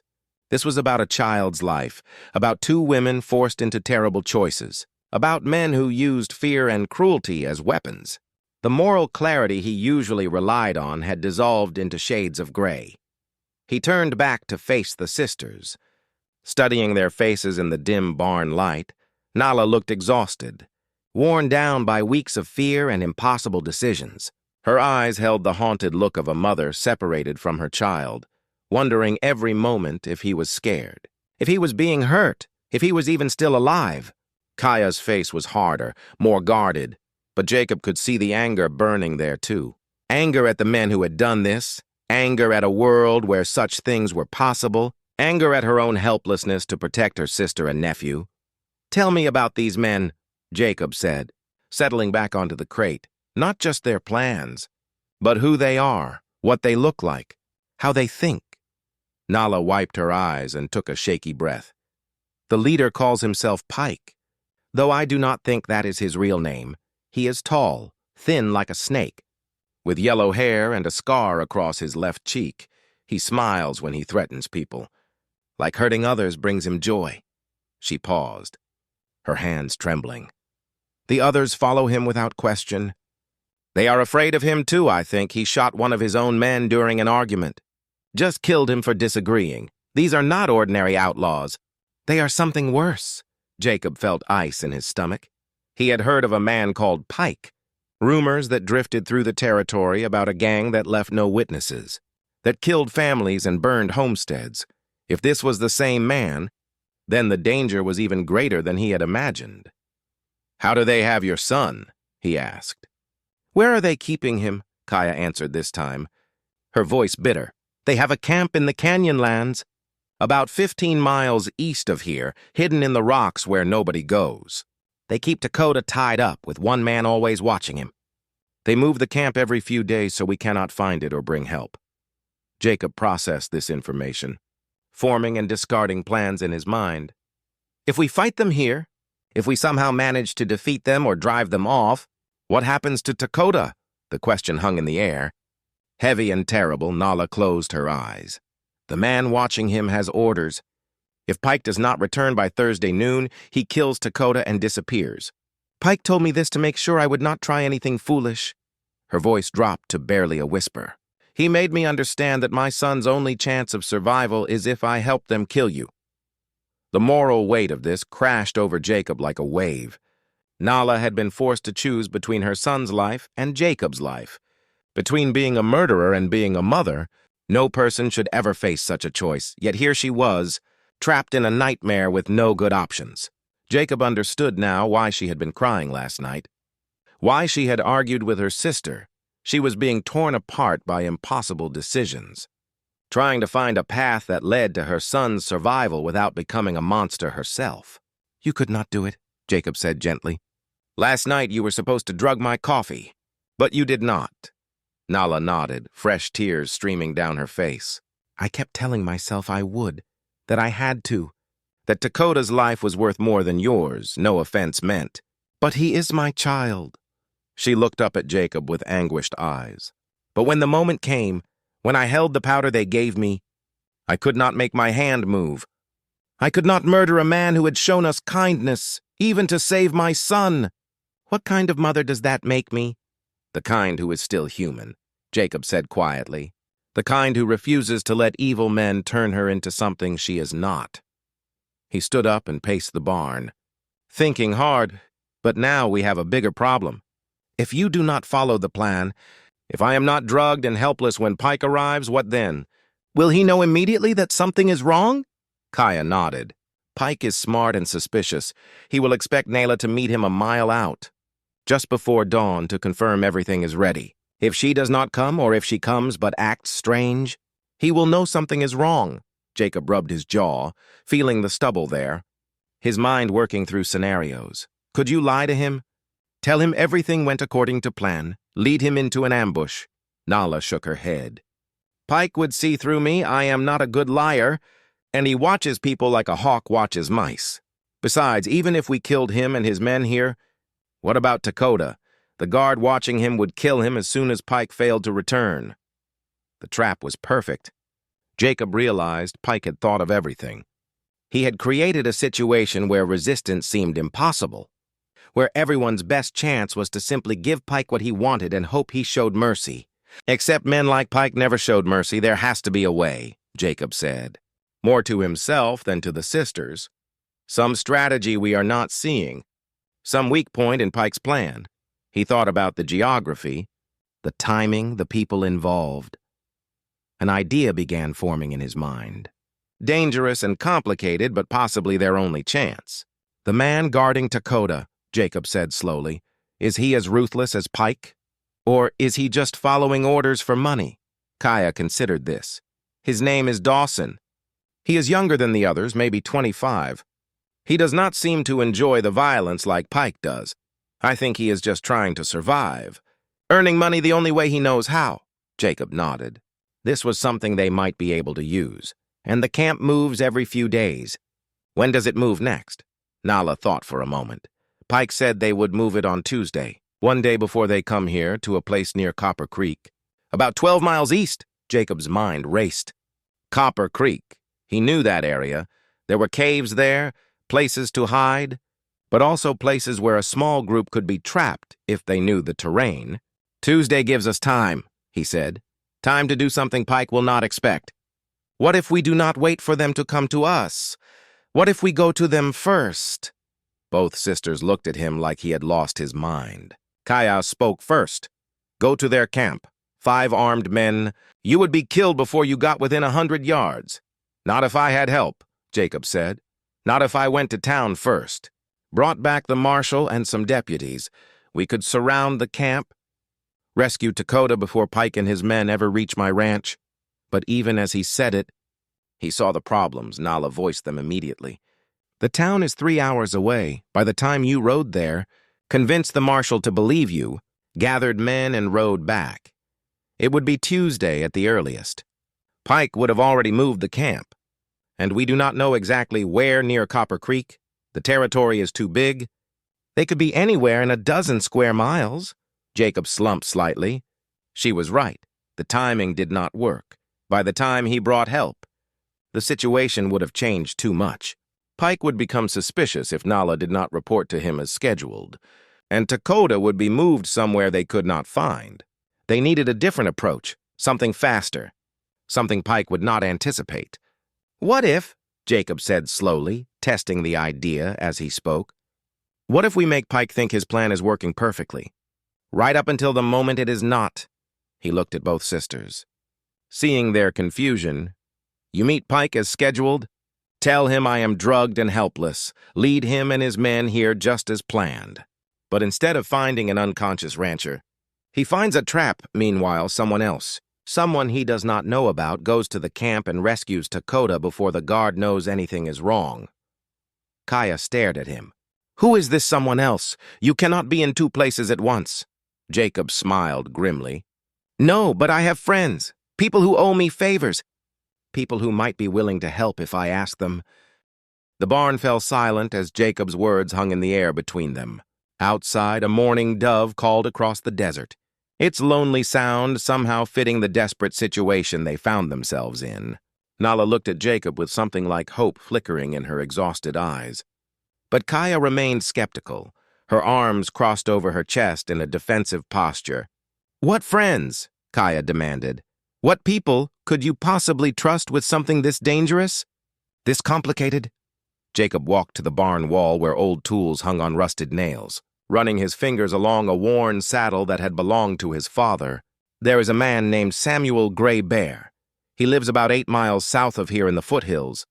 This was about a child's life, about 2 women forced into terrible choices, about men who used fear and cruelty as weapons. The moral clarity he usually relied on had dissolved into shades of gray. He turned back to face the sisters. Studying their faces in the dim barn light, Nala looked exhausted, worn down by weeks of fear and impossible decisions. Her eyes held the haunted look of a mother separated from her child, wondering every moment if he was scared, if he was being hurt, if he was even still alive. Kaya's face was harder, more guarded, but Jacob could see the anger burning there too. Anger at the men who had done this, anger at a world where such things were possible, anger at her own helplessness to protect her sister and nephew. Tell me about these men, Jacob said, settling back onto the crate. Not just their plans, but who they are, what they look like, how they think. Nala wiped her eyes and took a shaky breath. The leader calls himself Pike, though I do not think that is his real name. He is tall, thin like a snake, with yellow hair and a scar across his left cheek. He smiles when he threatens people. Like hurting others brings him joy. She paused, her hands trembling. The others follow him without question. They are afraid of him too, I think. He shot one of his own men during an argument. Just killed him for disagreeing. These are not ordinary outlaws. They are something worse. Jacob felt ice in his stomach. He had heard of a man called Pike. Rumors that drifted through the territory about a gang that left no witnesses, that killed families and burned homesteads. If this was the same man, then the danger was even greater than he had imagined. How do they have your son? He asked. Where are they keeping him? Kaya answered this time, her voice bitter. They have a camp in the Canyonlands, about 15 miles east of here, hidden in the rocks where nobody goes. They keep Dakota tied up, with one man always watching him. They move the camp every few days so we cannot find it or bring help. Jacob processed this information. forming and discarding plans in his mind. If we fight them here, if we somehow manage to defeat them or drive them off, what happens to Dakota? The question hung in the air. Heavy and terrible, Nala closed her eyes. The man watching him has orders. If Pike does not return by Thursday noon, he kills Dakota and disappears. Pike told me this to make sure I would not try anything foolish. Her voice dropped to barely a whisper. He made me understand that my son's only chance of survival is if I help them kill you. The moral weight of this crashed over Jacob like a wave. Nala had been forced to choose between her son's life and Jacob's life. Between being a murderer and being a mother, no person should ever face such a choice, yet here she was, trapped in a nightmare with no good options. Jacob understood now why she had been crying last night, why she had argued with her sister. She was being torn apart by impossible decisions, trying to find a path that led to her son's survival without becoming a monster herself. You could not do it, Jacob said gently. Last night you were supposed to drug my coffee, but you did not. Nala nodded, fresh tears streaming down her face. I kept telling myself I would, that I had to, that Dakota's life was worth more than yours, no offense meant. But he is my child. She looked up at Jacob with anguished eyes. But when the moment came, when I held the powder they gave me, I could not make my hand move. I could not murder a man who had shown us kindness, even to save my son. What kind of mother does that make me? The kind who is still human, Jacob said quietly. The kind who refuses to let evil men turn her into something she is not. He stood up and paced the barn, thinking hard, but now we have a bigger problem. If you do not follow the plan, if I am not drugged and helpless when Pike arrives, what then? Will he know immediately that something is wrong? Kaya nodded. Pike is smart and suspicious. He will expect Nayla to meet him a mile out, just before dawn, to confirm everything is ready. If she does not come, or if she comes but acts strange, he will know something is wrong. Jacob rubbed his jaw, feeling the stubble there, his mind working through scenarios. Could you lie to him? Tell him everything went according to plan, lead him into an ambush. Nala shook her head. Pike would see through me. I am not a good liar, and he watches people like a hawk watches mice. Besides, even if we killed him and his men here, what about Dakota? The guard watching him would kill him as soon as Pike failed to return. The trap was perfect. Jacob realized Pike had thought of everything. He had created a situation where resistance seemed impossible, where everyone's best chance was to simply give Pike what he wanted and hope he showed mercy. Except men like Pike never showed mercy. There has to be a way, Jacob said, more to himself than to the sisters. Some strategy we are not seeing, some weak point in Pike's plan. He thought about the geography, the timing, the people involved. An idea began forming in his mind. Dangerous and complicated, but possibly their only chance. The man guarding Dakota, Jacob said slowly, is he as ruthless as Pike? Or is he just following orders for money? Kaya considered this. His name is Dawson. He is younger than the others, maybe 25. He does not seem to enjoy the violence like Pike does. I think he is just trying to survive. Earning money the only way he knows how. Jacob nodded. This was something they might be able to use. And the camp moves every few days. When does it move next? Nala thought for a moment. Pike said they would move it on Tuesday, one day before they come here, to a place near Copper Creek. About 12 miles east, Jacob's mind raced. Copper Creek. He knew that area. There were caves there, places to hide, but also places where a small group could be trapped if they knew the terrain. Tuesday gives us time, he said. Time to do something Pike will not expect. What if we do not wait for them to come to us? What if we go to them first? Both sisters looked at him like he had lost his mind. Kaya spoke first. Go to their camp. 5 armed men. You would be killed before you got within 100 yards. Not if I had help, Jacob said. Not if I went to town first. Brought back the marshal and some deputies. We could surround the camp, rescue Dakota before Pike and his men ever reach my ranch. But even as he said it, he saw the problems. Nala voiced them immediately. The town is 3 hours away. By the time you rode there, convinced the marshal to believe you, gathered men and rode back. It would be Tuesday at the earliest. Pike would have already moved the camp. And we do not know exactly where near Copper Creek. The territory is too big. They could be anywhere in a dozen square miles. Jacob slumped slightly. She was right. The timing did not work. By the time he brought help, the situation would have changed too much. Pike would become suspicious if Nala did not report to him as scheduled, and Dakota would be moved somewhere they could not find. They needed a different approach, something faster, something Pike would not anticipate. "What if," Jacob said slowly, testing the idea as he spoke, "what if we make Pike think his plan is working perfectly? Right up until the moment it is not." He looked at both sisters. Seeing their confusion, "You meet Pike as scheduled? Tell him I am drugged and helpless. Lead him and his men here just as planned." But instead of finding an unconscious rancher, he finds a trap. Meanwhile, someone else, someone he does not know about, goes to the camp and rescues Dakota before the guard knows anything is wrong. Kaya stared at him. "Who is this someone else? You cannot be in two places at once." Jacob smiled grimly. "No, but I have friends, people who owe me favors, people who might be willing to help if I ask them." The barn fell silent as Jacob's words hung in the air between them. Outside, a mourning dove called across the desert, its lonely sound somehow fitting the desperate situation they found themselves in. Nala looked at Jacob with something like hope flickering in her exhausted eyes. But Kaya remained skeptical, her arms crossed over her chest in a defensive posture. "What friends?" Kaya demanded. "What people could you possibly trust with something this dangerous? This complicated?" Jacob walked to the barn wall where old tools hung on rusted nails, running his fingers along a worn saddle that had belonged to his father. "There is a man named Samuel Gray Bear. He lives about 8 miles south of here in the foothills.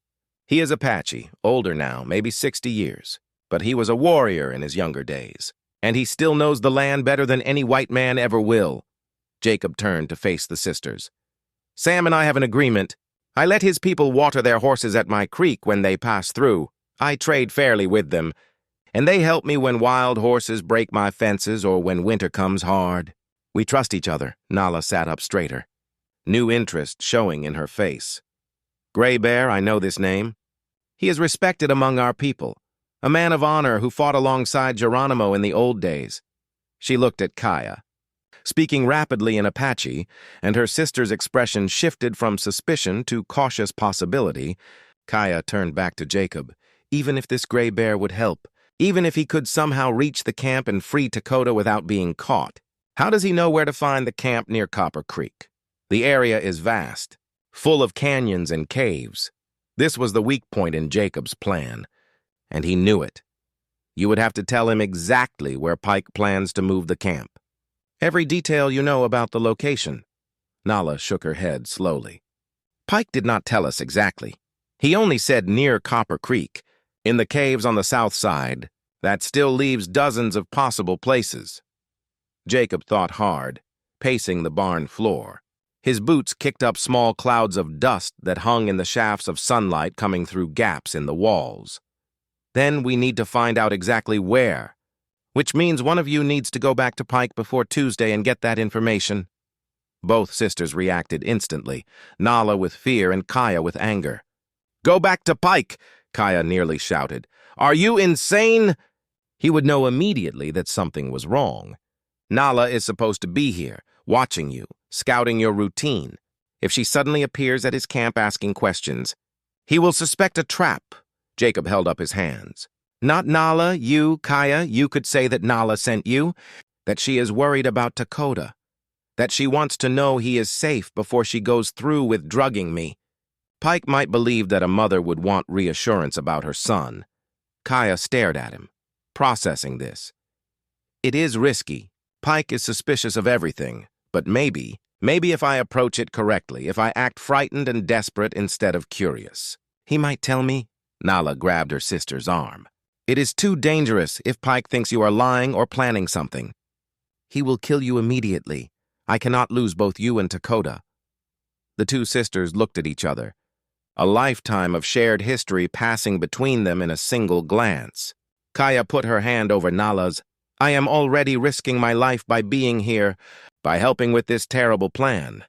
He is Apache, older now, maybe 60 years, but he was a warrior in his younger days, and he still knows the land better than any white man ever will." Jacob turned to face the sisters. "Sam and I have an agreement. I let his people water their horses at my creek when they pass through. I trade fairly with them, and they help me when wild horses break my fences or when winter comes hard. We trust each other." Nala sat up straighter, new interest showing in her face. "Gray Bear, I know this name. He is respected among our people, a man of honor who fought alongside Geronimo in the old days." She looked at Kaya, speaking rapidly in Apache, and her sister's expression shifted from suspicion to cautious possibility. Kaya turned back to Jacob. Even if this Gray Bear would help, even if he could somehow reach the camp and free Dakota without being caught, how does he know where to find the camp near Copper Creek? The area is vast, full of canyons and caves. This was the weak point in Jacob's plan, and he knew it. You would have to tell him exactly where Pike plans to move the camp. Every detail you know about the location. Nala shook her head slowly. "Pike did not tell us exactly. He only said near Copper Creek, in the caves on the south side. That still leaves dozens of possible places." Jacob thought hard, pacing the barn floor. His boots kicked up small clouds of dust that hung in the shafts of sunlight coming through gaps in the walls. "Then we need to find out exactly where, which means one of you needs to go back to Pike before Tuesday and get that information." Both sisters reacted instantly, Nala with fear and Kaya with anger. "Go back to Pike!" Kaya nearly shouted. "Are you insane?" He would know immediately that something was wrong. Nala is supposed to be here, watching you, scouting your routine. If she suddenly appears at his camp asking questions, he will suspect a trap. Jacob held up his hands. "Not Nala, you, Kaya. You could say that Nala sent you, that she is worried about Dakota, that she wants to know he is safe before she goes through with drugging me." Pike might believe that a mother would want reassurance about her son. Kaya stared at him, processing this. It is risky. Pike is suspicious of everything, but maybe if I approach it correctly, if I act frightened and desperate instead of curious, he might tell me. Nala grabbed her sister's arm. "It is too dangerous if Pike thinks you are lying or planning something. He will kill you immediately. I cannot lose both you and Dakota." The two sisters looked at each other, a lifetime of shared history passing between them in a single glance. Kaya put her hand over Nala's. "I am already risking my life by being here, by helping with this terrible plan.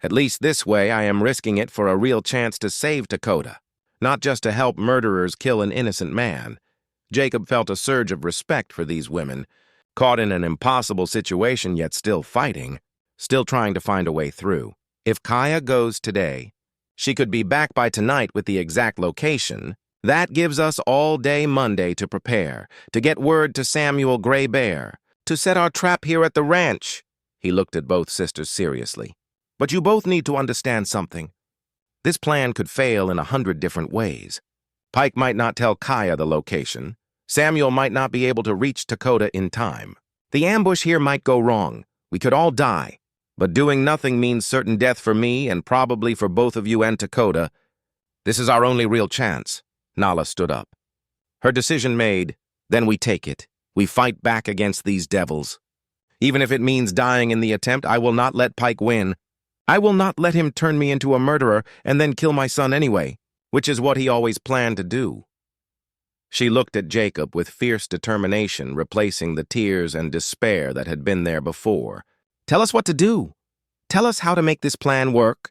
At least this way I am risking it for a real chance to save Dakota. not just to help murderers kill an innocent man. Jacob felt a surge of respect for these women, caught in an impossible situation yet still fighting, still trying to find a way through. If Kaya goes today, she could be back by tonight with the exact location. That gives us all day Monday to prepare, to get word to Samuel Gray Bear, to set our trap here at the ranch. He looked at both sisters seriously. But you both need to understand something. This plan could fail in 100 different ways. Pike might not tell Kaya the location. Samuel might not be able to reach Dakota in time. The ambush here might go wrong. We could all die. But doing nothing means certain death for me and probably for both of you and Dakota. This is our only real chance. Nala stood up. Her decision made, then we take it. We fight back against these devils. Even if it means dying in the attempt, I will not let Pike win. I will not let him turn me into a murderer and then kill my son anyway, which is what he always planned to do. She looked at Jacob with fierce determination, replacing the tears and despair that had been there before. Tell us what to do. Tell us how to make this plan work.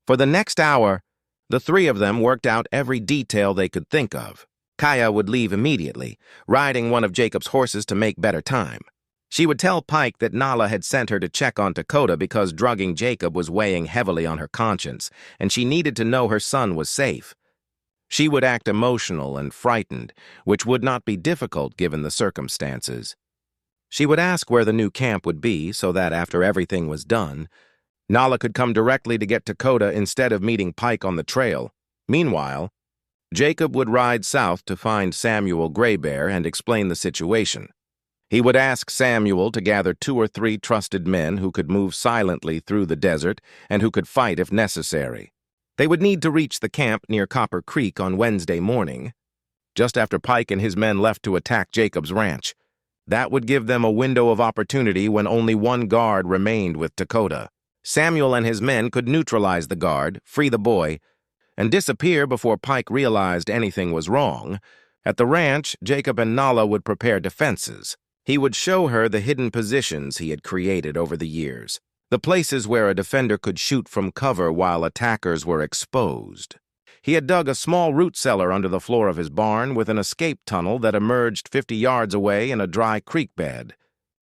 For the next hour, the three of them worked out every detail they could think of. Kaya would leave immediately, riding one of Jacob's horses to make better time. She would tell Pike that Nala had sent her to check on Dakota because drugging Jacob was weighing heavily on her conscience, and she needed to know her son was safe. She would act emotional and frightened, which would not be difficult given the circumstances. She would ask where the new camp would be so that after everything was done, Nala could come directly to get Dakota instead of meeting Pike on the trail. Meanwhile, Jacob would ride south to find Samuel Gray Bear and explain the situation. He would ask Samuel to gather 2 or 3 trusted men who could move silently through the desert and who could fight if necessary. They would need to reach the camp near Copper Creek on Wednesday morning, just after Pike and his men left to attack Jacob's ranch. That would give them a window of opportunity when only one guard remained with Dakota. Samuel and his men could neutralize the guard, free the boy, and disappear before Pike realized anything was wrong. At the ranch, Jacob and Nala would prepare defenses. He would show her the hidden positions he had created over the years, the places where a defender could shoot from cover while attackers were exposed. He had dug a small root cellar under the floor of his barn with an escape tunnel that emerged 50 yards away in a dry creek bed.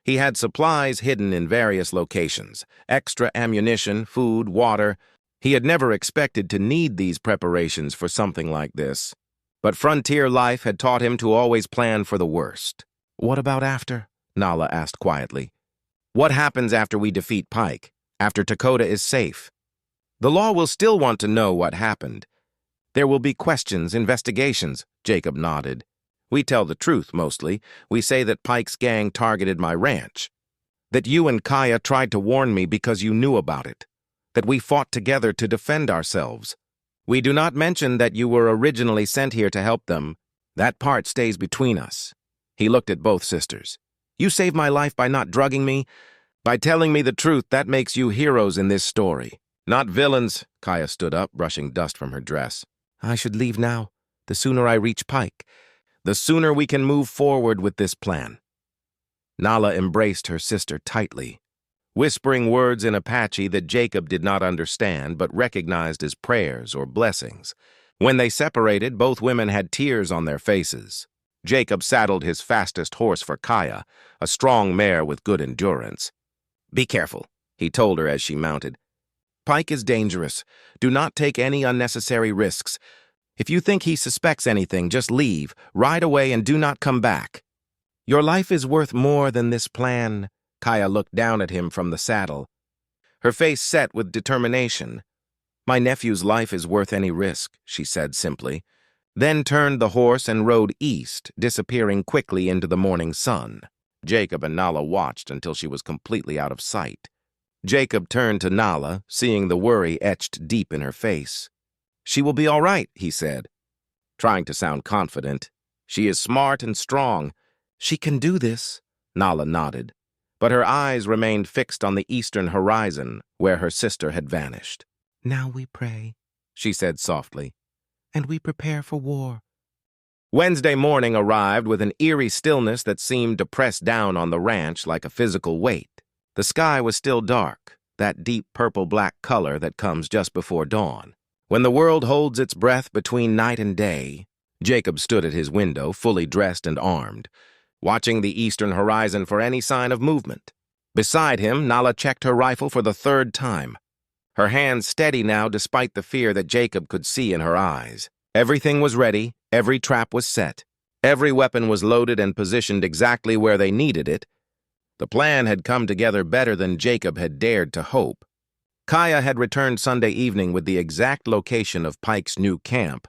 He had supplies hidden in various locations, extra ammunition, food, water. He had never expected to need these preparations for something like this. But frontier life had taught him to always plan for the worst. What about after? Nala asked quietly. What happens after we defeat Pike? After Dakota is safe? The law will still want to know what happened. There will be questions, investigations, Jacob nodded. We tell the truth, mostly. We say that Pike's gang targeted my ranch. That you and Kaya tried to warn me because you knew about it. That we fought together to defend ourselves. We do not mention that you were originally sent here to help them. That part stays between us. He looked at both sisters. You saved my life by not drugging me. By telling me the truth, that makes you heroes in this story. Not villains. Kaya stood up, brushing dust from her dress. I should leave now. The sooner I reach Pike, the sooner we can move forward with this plan. Nala embraced her sister tightly, whispering words in Apache that Jacob did not understand but recognized as prayers or blessings. When they separated, both women had tears on their faces. Jacob saddled his fastest horse for Kaya, a strong mare with good endurance. Be careful, he told her as she mounted. Pike is dangerous. Do not take any unnecessary risks. If you think he suspects anything, just leave, ride away, and do not come back. Your life is worth more than this plan. Kaya looked down at him from the saddle, her face set with determination. My nephew's life is worth any risk, she said simply, then turned the horse and rode east, disappearing quickly into the morning sun. Jacob and Nala watched until she was completely out of sight. Jacob turned to Nala, seeing the worry etched deep in her face. She will be all right, he said, trying to sound confident. She is smart and strong. She can do this, Nala nodded, but her eyes remained fixed on the eastern horizon where her sister had vanished. Now we pray, she said softly, and we prepare for war. Wednesday morning arrived with an eerie stillness that seemed to press down on the ranch like a physical weight. The sky was still dark, that deep purple-black color that comes just before dawn. When the world holds its breath between night and day, Jacob stood at his window, fully dressed and armed, watching the eastern horizon for any sign of movement. Beside him, Nala checked her rifle for the third time, her hands steady now despite the fear that Jacob could see in her eyes. Everything was ready, every trap was set, every weapon was loaded and positioned exactly where they needed it. The plan had come together better than Jacob had dared to hope. Kaya had returned Sunday evening with the exact location of Pike's new camp,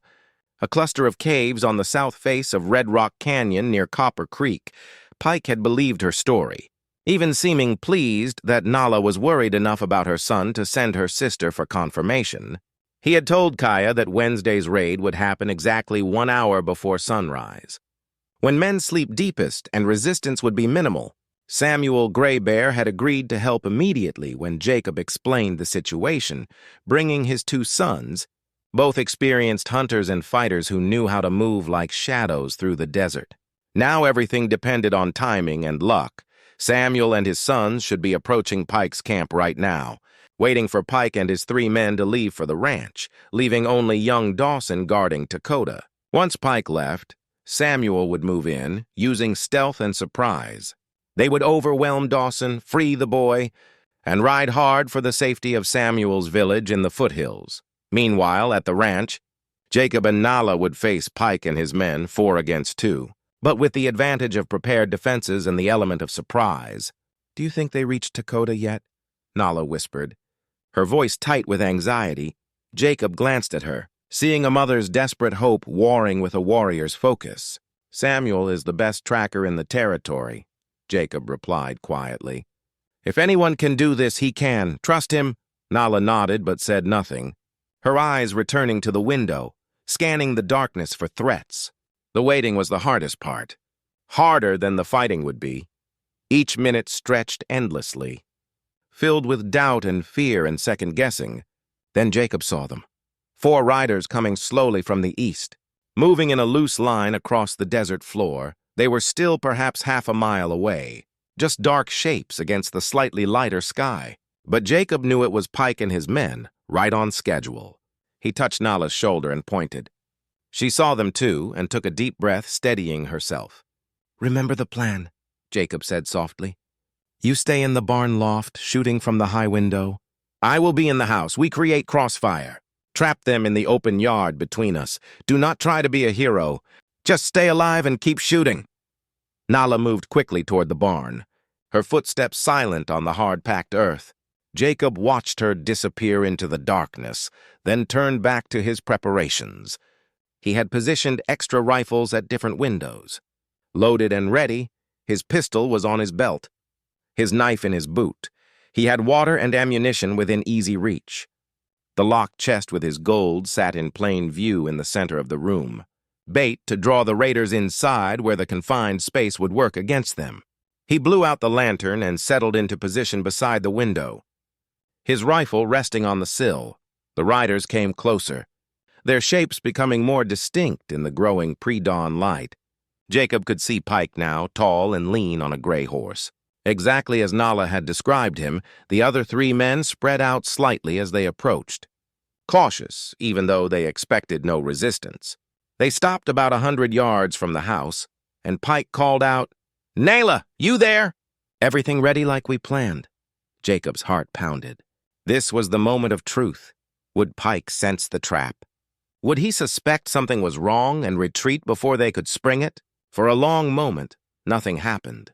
a cluster of caves on the south face of Red Rock Canyon near Copper Creek. Pike had believed her story, even seeming pleased that Nala was worried enough about her son to send her sister for confirmation. He had told Kaya that Wednesday's raid would happen exactly 1 hour before sunrise, when men sleep deepest and resistance would be minimal. Samuel Graybear had agreed to help immediately when Jacob explained the situation, bringing his 2 sons, both experienced hunters and fighters who knew how to move like shadows through the desert. Now everything depended on timing and luck. Samuel and his sons should be approaching Pike's camp right now, waiting for Pike and his 3 men to leave for the ranch, leaving only young Dawson guarding Dakota. Once Pike left, Samuel would move in, using stealth and surprise. They would overwhelm Dawson, free the boy, and ride hard for the safety of Samuel's village in the foothills. Meanwhile, at the ranch, Jacob and Nala would face Pike and his men 4 against 2, but with the advantage of prepared defenses and the element of surprise. "Do you think they reached Dakota yet?" Nala whispered, her voice tight with anxiety. Jacob glanced at her, seeing a mother's desperate hope warring with a warrior's focus. "Samuel is the best tracker in the territory," Jacob replied quietly. "If anyone can do this, he can. Trust him." Nala nodded but said nothing, her eyes returning to the window, scanning the darkness for threats. The waiting was the hardest part, harder than the fighting would be. Each minute stretched endlessly, filled with doubt and fear and second-guessing. Then Jacob saw them. 4 riders coming slowly from the east, moving in a loose line across the desert floor. They were still perhaps half a mile away, just dark shapes against the slightly lighter sky. But Jacob knew it was Pike and his men, right on schedule. He touched Nala's shoulder and pointed. She saw them too and took a deep breath, steadying herself. "Remember the plan," Jacob said softly. "You stay in the barn loft, shooting from the high window. I will be in the house. We create crossfire. Trap them in the open yard between us. Do not try to be a hero. Just stay alive and keep shooting." Nala moved quickly toward the barn, her footsteps silent on the hard-packed earth. Jacob watched her disappear into the darkness, then turned back to his preparations. He had positioned extra rifles at different windows. Loaded and ready, his pistol was on his belt, his knife in his boot. He had water and ammunition within easy reach. The locked chest with his gold sat in plain view in the center of the room, bait to draw the raiders inside where the confined space would work against them. He blew out the lantern and settled into position beside the window, his rifle resting on the sill. The riders came closer, their shapes becoming more distinct in the growing pre-dawn light. Jacob could see Pike now, tall and lean on a gray horse. Exactly as Nala had described him, the other 3 men spread out slightly as they approached, cautious even though they expected no resistance. They stopped about 100 yards from the house, and Pike called out, "Nala, you there?" "Everything ready like we planned." Jacob's heart pounded. This was the moment of truth. Would Pike sense the trap? Would he suspect something was wrong and retreat before they could spring it? For a long moment, nothing happened.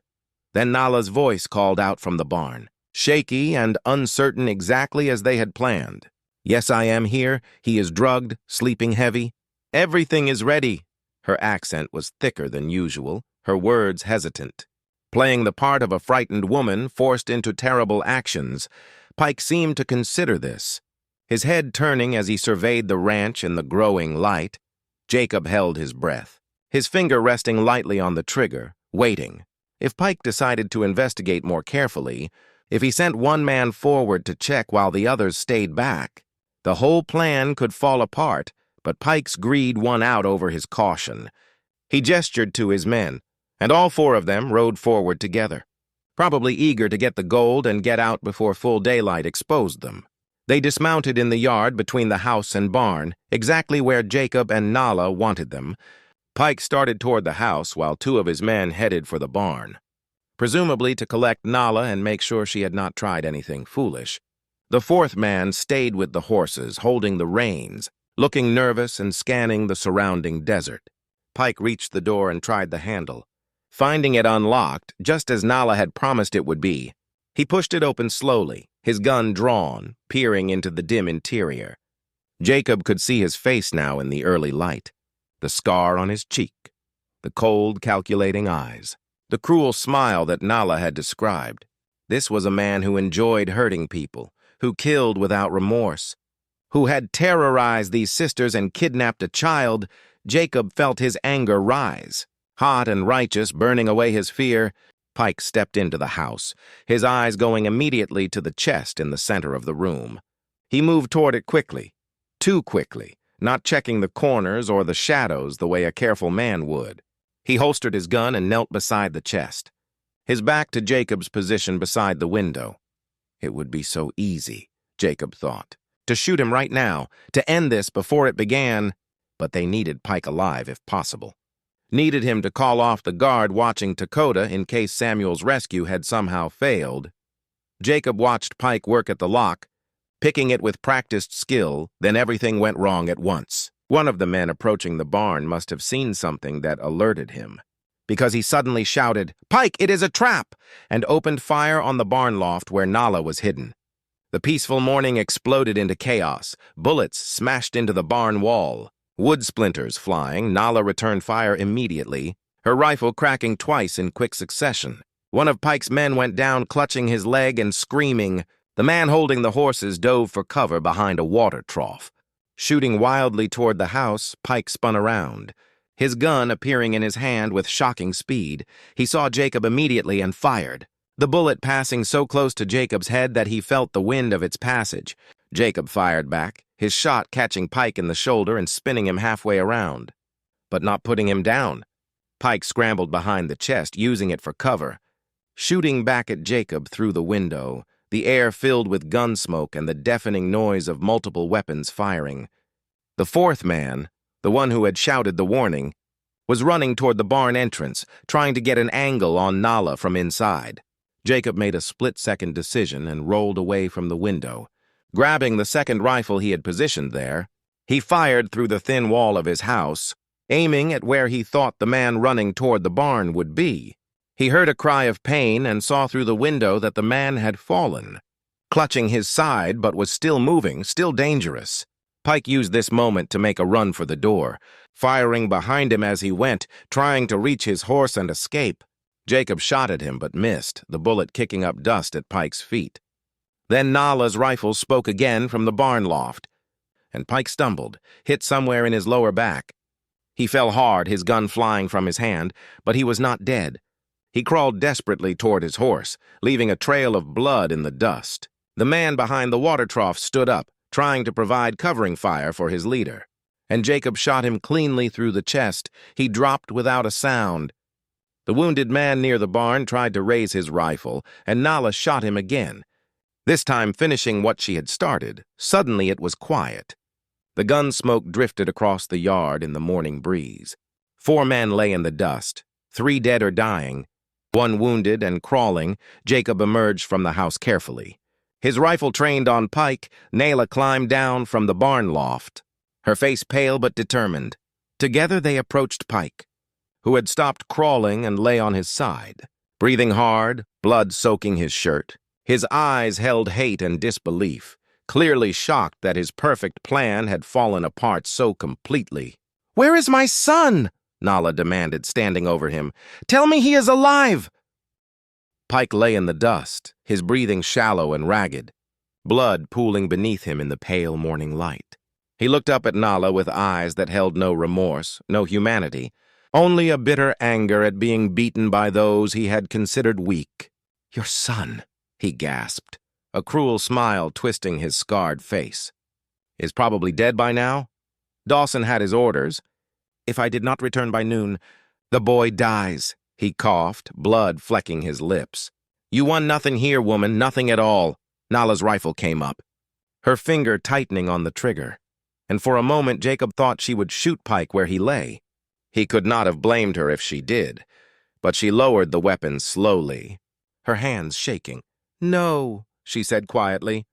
Then Nala's voice called out from the barn, shaky and uncertain exactly as they had planned. "Yes, I am here. He is drugged, sleeping heavy. Everything is ready." Her accent was thicker than usual, her words hesitant. Playing the part of a frightened woman forced into terrible actions, Pike seemed to consider this, his head turning as he surveyed the ranch in the growing light. Jacob held his breath, his finger resting lightly on the trigger, waiting. If Pike decided to investigate more carefully, if he sent one man forward to check while the others stayed back, the whole plan could fall apart. But Pike's greed won out over his caution. He gestured to his men, and all 4 of them rode forward together, probably eager to get the gold and get out before full daylight exposed them. They dismounted in the yard between the house and barn, exactly where Jacob and Nala wanted them. Pike started toward the house while two of his men headed for the barn, presumably to collect Nala and make sure she had not tried anything foolish. The fourth man stayed with the horses, holding the reins, looking nervous and scanning the surrounding desert. Pike reached the door and tried the handle. Finding it unlocked, just as Nala had promised it would be, he pushed it open slowly, his gun drawn, peering into the dim interior. Jacob could see his face now in the early light, the scar on his cheek, the cold, calculating eyes, the cruel smile that Nala had described. This was a man who enjoyed hurting people, who killed without remorse, who had terrorized these sisters and kidnapped a child. Jacob felt his anger rise. Hot and righteous, burning away his fear, Pike stepped into the house, his eyes going immediately to the chest in the center of the room. He moved toward it quickly, too quickly, not checking the corners or the shadows the way a careful man would. He holstered his gun and knelt beside the chest, his back to Jacob's position beside the window. It would be so easy, Jacob thought, to shoot him right now, to end this before it began, but they needed Pike alive if possible. Needed him to call off the guard watching Dakota in case Samuel's rescue had somehow failed. Jacob watched Pike work at the lock, picking it with practiced skill, then everything went wrong at once. One of the men approaching the barn must have seen something that alerted him, because he suddenly shouted, "Pike, it is a trap!" and opened fire on the barn loft where Nala was hidden. The peaceful morning exploded into chaos. Bullets smashed into the barn wall. Wood splinters flying, Nala returned fire immediately, her rifle cracking twice in quick succession. One of Pike's men went down, clutching his leg and screaming. The man holding the horses dove for cover behind a water trough. Shooting wildly toward the house, Pike spun around, his gun appearing in his hand with shocking speed. He saw Jacob immediately and fired, the bullet passing so close to Jacob's head that he felt the wind of its passage. Jacob fired back, his shot catching Pike in the shoulder and spinning him halfway around, but not putting him down. Pike scrambled behind the chest, using it for cover, shooting back at Jacob through the window, the air filled with gun smoke and the deafening noise of multiple weapons firing. The fourth man, the one who had shouted the warning, was running toward the barn entrance, trying to get an angle on Nala from inside. Jacob made a split-second decision and rolled away from the window. Grabbing the second rifle he had positioned there, he fired through the thin wall of his house, aiming at where he thought the man running toward the barn would be. He heard a cry of pain and saw through the window that the man had fallen, clutching his side but was still moving, still dangerous. Pike used this moment to make a run for the door, firing behind him as he went, trying to reach his horse and escape. Jacob shot at him but missed, the bullet kicking up dust at Pike's feet. Then Nala's rifle spoke again from the barn loft, and Pike stumbled, hit somewhere in his lower back. He fell hard, his gun flying from his hand, but he was not dead. He crawled desperately toward his horse, leaving a trail of blood in the dust. The man behind the water trough stood up, trying to provide covering fire for his leader, and Jacob shot him cleanly through the chest. He dropped without a sound. The wounded man near the barn tried to raise his rifle, and Nala shot him again, this time finishing what she had started. Suddenly it was quiet. The gun smoke drifted across the yard in the morning breeze. 4 men lay in the dust, 3 dead or dying, 1 wounded and crawling. Jacob emerged from the house carefully. His rifle trained on Pike, Nala climbed down from the barn loft, her face pale but determined. Together they approached Pike, who had stopped crawling and lay on his side, breathing hard, blood soaking his shirt. His eyes held hate and disbelief, clearly shocked that his perfect plan had fallen apart so completely. "Where is my son?" Nala demanded, standing over him. "Tell me he is alive!" Pike lay in the dust, his breathing shallow and ragged, blood pooling beneath him in the pale morning light. He looked up at Nala with eyes that held no remorse, no humanity, only a bitter anger at being beaten by those he had considered weak. "Your son," he gasped, a cruel smile twisting his scarred face. "Is probably dead by now? Dawson had his orders. If I did not return by noon, the boy dies," he coughed, blood flecking his lips. "You won nothing here, woman, nothing at all." Nala's rifle came up. her finger tightening on the trigger. And for a moment Jacob thought she would shoot Pike where he lay. He could not have blamed her if she did, but she lowered the weapon slowly, her hands shaking. "No," she said quietly.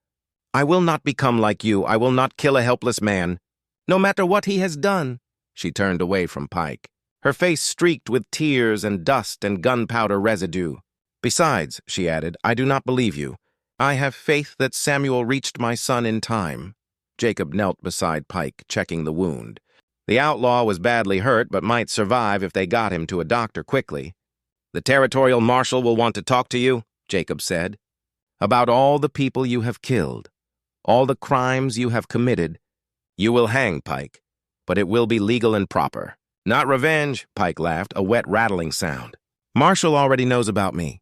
"I will not become like you. I will not kill a helpless man, no matter what he has done." She turned away from Pike, her face streaked with tears and dust and gunpowder residue. "Besides," she added, "I do not believe you. I have faith that Samuel reached my son in time." Jacob knelt beside Pike, checking the wound. The outlaw was badly hurt but might survive if they got him to a doctor quickly. "The territorial marshal will want to talk to you," Jacob said, "about all the people you have killed, all the crimes you have committed. You will hang, Pike, but it will be legal and proper." "Not revenge," Pike laughed, a wet rattling sound. "Marshal already knows about me.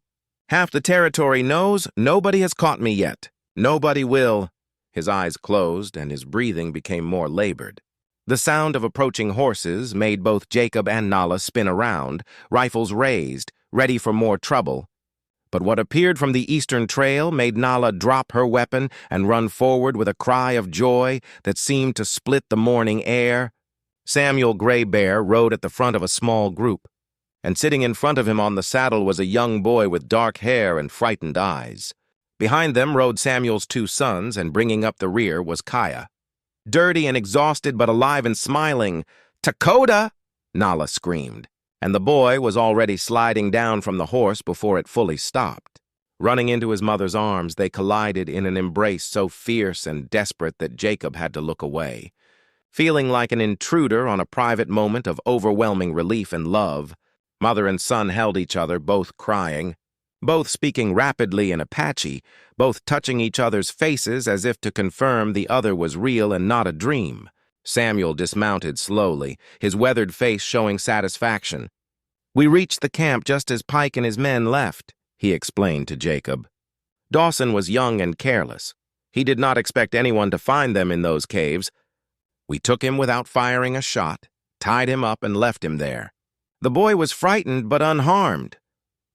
Half the territory knows. Nobody has caught me yet. Nobody will." His eyes closed and his breathing became more labored. The sound of approaching horses made both Jacob and Nala spin around, rifles raised, ready for more trouble. But what appeared from the eastern trail made Nala drop her weapon and run forward with a cry of joy that seemed to split the morning air. Samuel Gray Bear rode at the front of a small group, and sitting in front of him on the saddle was a young boy with dark hair and frightened eyes. Behind them rode Samuel's two sons, and bringing up the rear was Kaya. Dirty and exhausted but alive and smiling. "Dakota!" Nala screamed, and the boy was already sliding down from the horse before it fully stopped. Running into his mother's arms, they collided in an embrace so fierce and desperate that Jacob had to look away. Feeling like an intruder on a private moment of overwhelming relief and love, mother and son held each other, both crying, both speaking rapidly in Apache, both touching each other's faces as if to confirm the other was real and not a dream. Samuel dismounted slowly, his weathered face showing satisfaction. "We reached the camp just as Pike and his men left," he explained to Jacob. Dawson was young and careless. He did not expect anyone to find them in those caves. "We took him without firing a shot, tied him up and left him there. The boy was frightened but unharmed.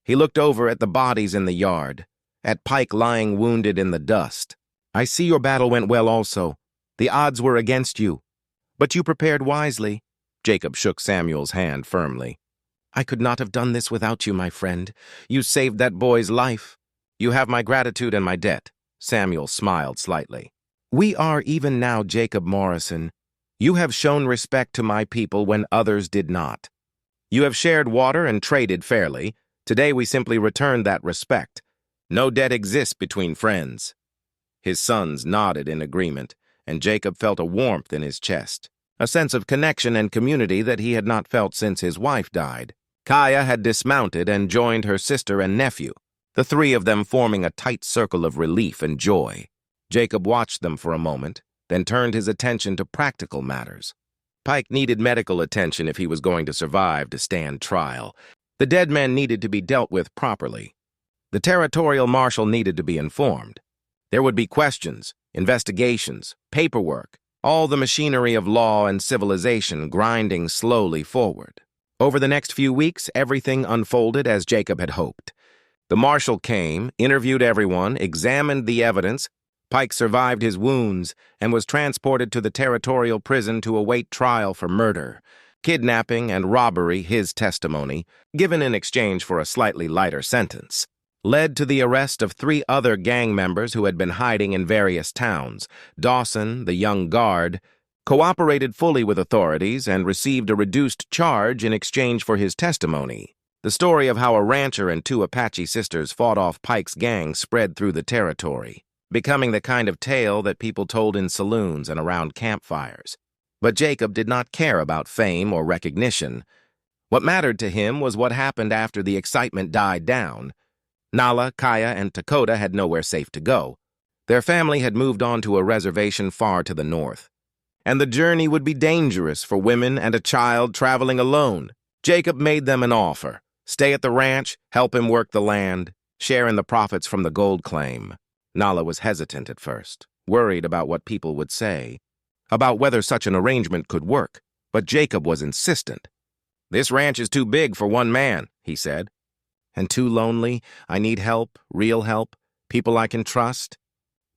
He looked over at the bodies in the yard, at Pike lying wounded in the dust. I see your battle went well also. The odds were against you. But you prepared wisely." Jacob shook Samuel's hand firmly. "I could not have done this without you, my friend. You saved that boy's life. You have my gratitude and my debt." Samuel smiled slightly. "We are even now, Jacob Morrison. You have shown respect to my people when others did not. You have shared water and traded fairly. Today we simply returned that respect. No debt exists between friends." His sons nodded in agreement, and Jacob felt a warmth in his chest, a sense of connection and community that he had not felt since his wife died. Kaya had dismounted and joined her sister and nephew, the three of them forming a tight circle of relief and joy. Jacob watched them for a moment, then turned his attention to practical matters. Pike needed medical attention if he was going to survive to stand trial. The dead men needed to be dealt with properly. The territorial marshal needed to be informed. There would be questions, investigations, paperwork, all the machinery of law and civilization grinding slowly forward. Over the next few weeks, everything unfolded as Jacob had hoped. The marshal came, interviewed everyone, examined the evidence. Pike survived his wounds and was transported to the territorial prison to await trial for murder, kidnapping, and robbery. His testimony, given in exchange for a slightly lighter sentence, led to the arrest of 3 other gang members who had been hiding in various towns. Dawson, the young guard, cooperated fully with authorities and received a reduced charge in exchange for his testimony. The story of how a rancher and 2 Apache sisters fought off Pike's gang spread through the territory, becoming the kind of tale that people told in saloons and around campfires. But Jacob did not care about fame or recognition. What mattered to him was what happened after the excitement died down. Nala, Kaya, and Dakota had nowhere safe to go. Their family had moved on to a reservation far to the north, and the journey would be dangerous for women and a child traveling alone. Jacob made them an offer: stay at the ranch, help him work the land, share in the profits from the gold claim. Nala was hesitant at first, worried about what people would say, about whether such an arrangement could work, but Jacob was insistent. "This ranch is too big for one man," he said. "And too lonely. I need help, real help, people I can trust."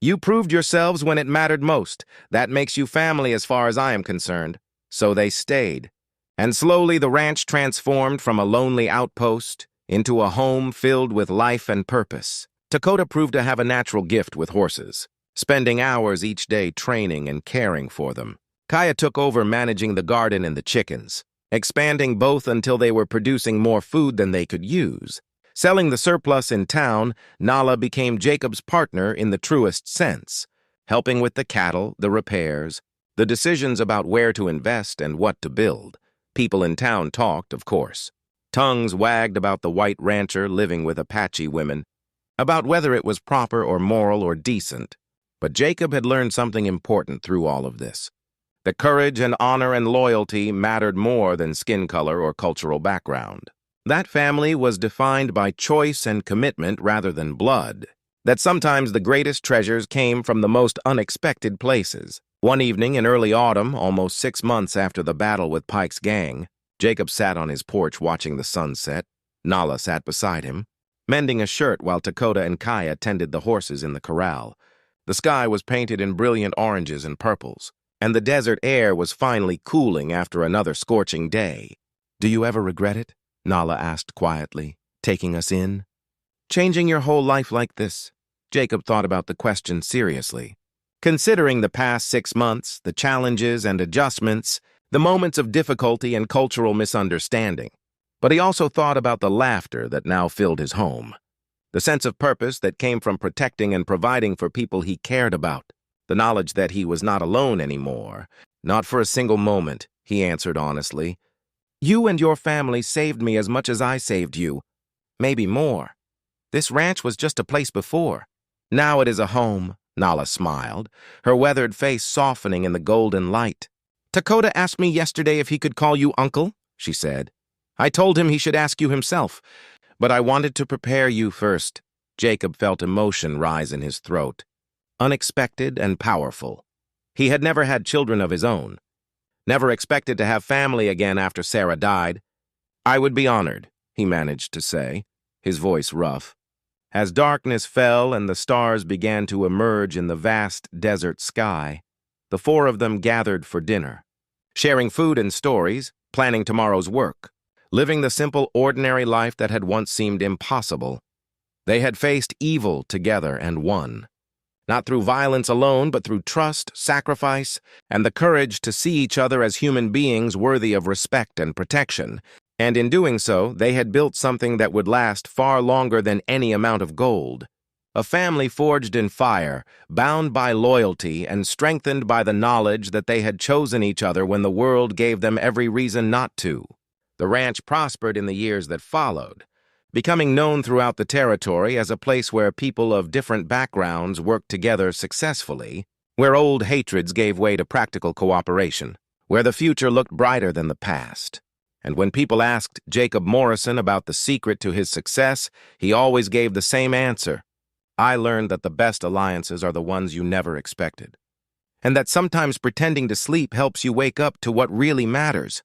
You proved yourselves when it mattered most. That makes you family as far as I am concerned. So they stayed. And slowly the ranch transformed from a lonely outpost into a home filled with life and purpose. Dakota proved to have a natural gift with horses, spending hours each day training and caring for them. Kaya took over managing the garden and the chickens, expanding both until they were producing more food than they could use. Selling the surplus in town, Nala became Jacob's partner in the truest sense, helping with the cattle, the repairs, the decisions about where to invest and what to build. People in town talked, of course. Tongues wagged about the white rancher living with Apache women, about whether it was proper or moral or decent. But Jacob had learned something important through all of this. That courage and honor and loyalty mattered more than skin color or cultural background. That family was defined by choice and commitment rather than blood. That sometimes the greatest treasures came from the most unexpected places. One evening in early autumn, almost 6 months after the battle with Pike's gang, Jacob sat on his porch watching the sunset. Nala sat beside him, mending a shirt while Dakota and Kaya tended the horses in the corral. The sky was painted in brilliant oranges and purples, and the desert air was finally cooling after another scorching day. "Do you ever regret it?" Nala asked quietly, taking us in. "Changing your whole life like this?" Jacob thought about the question seriously. Considering the past 6 months, the challenges and adjustments, the moments of difficulty and cultural misunderstanding. But he also thought about the laughter that now filled his home, the sense of purpose that came from protecting and providing for people he cared about, the knowledge that he was not alone anymore. "Not for a single moment," he answered honestly. "You and your family saved me as much as I saved you. Maybe more. This ranch was just a place before. Now it is a home." Nala smiled, her weathered face softening in the golden light. "Dakota asked me yesterday if he could call you uncle," she said. "I told him he should ask you himself, but I wanted to prepare you first." Jacob felt emotion rise in his throat, unexpected and powerful. He had never had children of his own, never expected to have family again after Sarah died. "I would be honored," he managed to say, his voice rough. As darkness fell and the stars began to emerge in the vast desert sky, the four of them gathered for dinner, sharing food and stories, planning tomorrow's work, living the simple, ordinary life that had once seemed impossible. They had faced evil together and won, not through violence alone, but through trust, sacrifice, and the courage to see each other as human beings worthy of respect and protection. And in doing so, they had built something that would last far longer than any amount of gold. A family forged in fire, bound by loyalty, and strengthened by the knowledge that they had chosen each other when the world gave them every reason not to. The ranch prospered in the years that followed, becoming known throughout the territory as a place where people of different backgrounds worked together successfully, where old hatreds gave way to practical cooperation, where the future looked brighter than the past. And when people asked Jacob Morrison about the secret to his success, he always gave the same answer. "I learned that the best alliances are the ones you never expected, and that sometimes pretending to sleep helps you wake up to what really matters."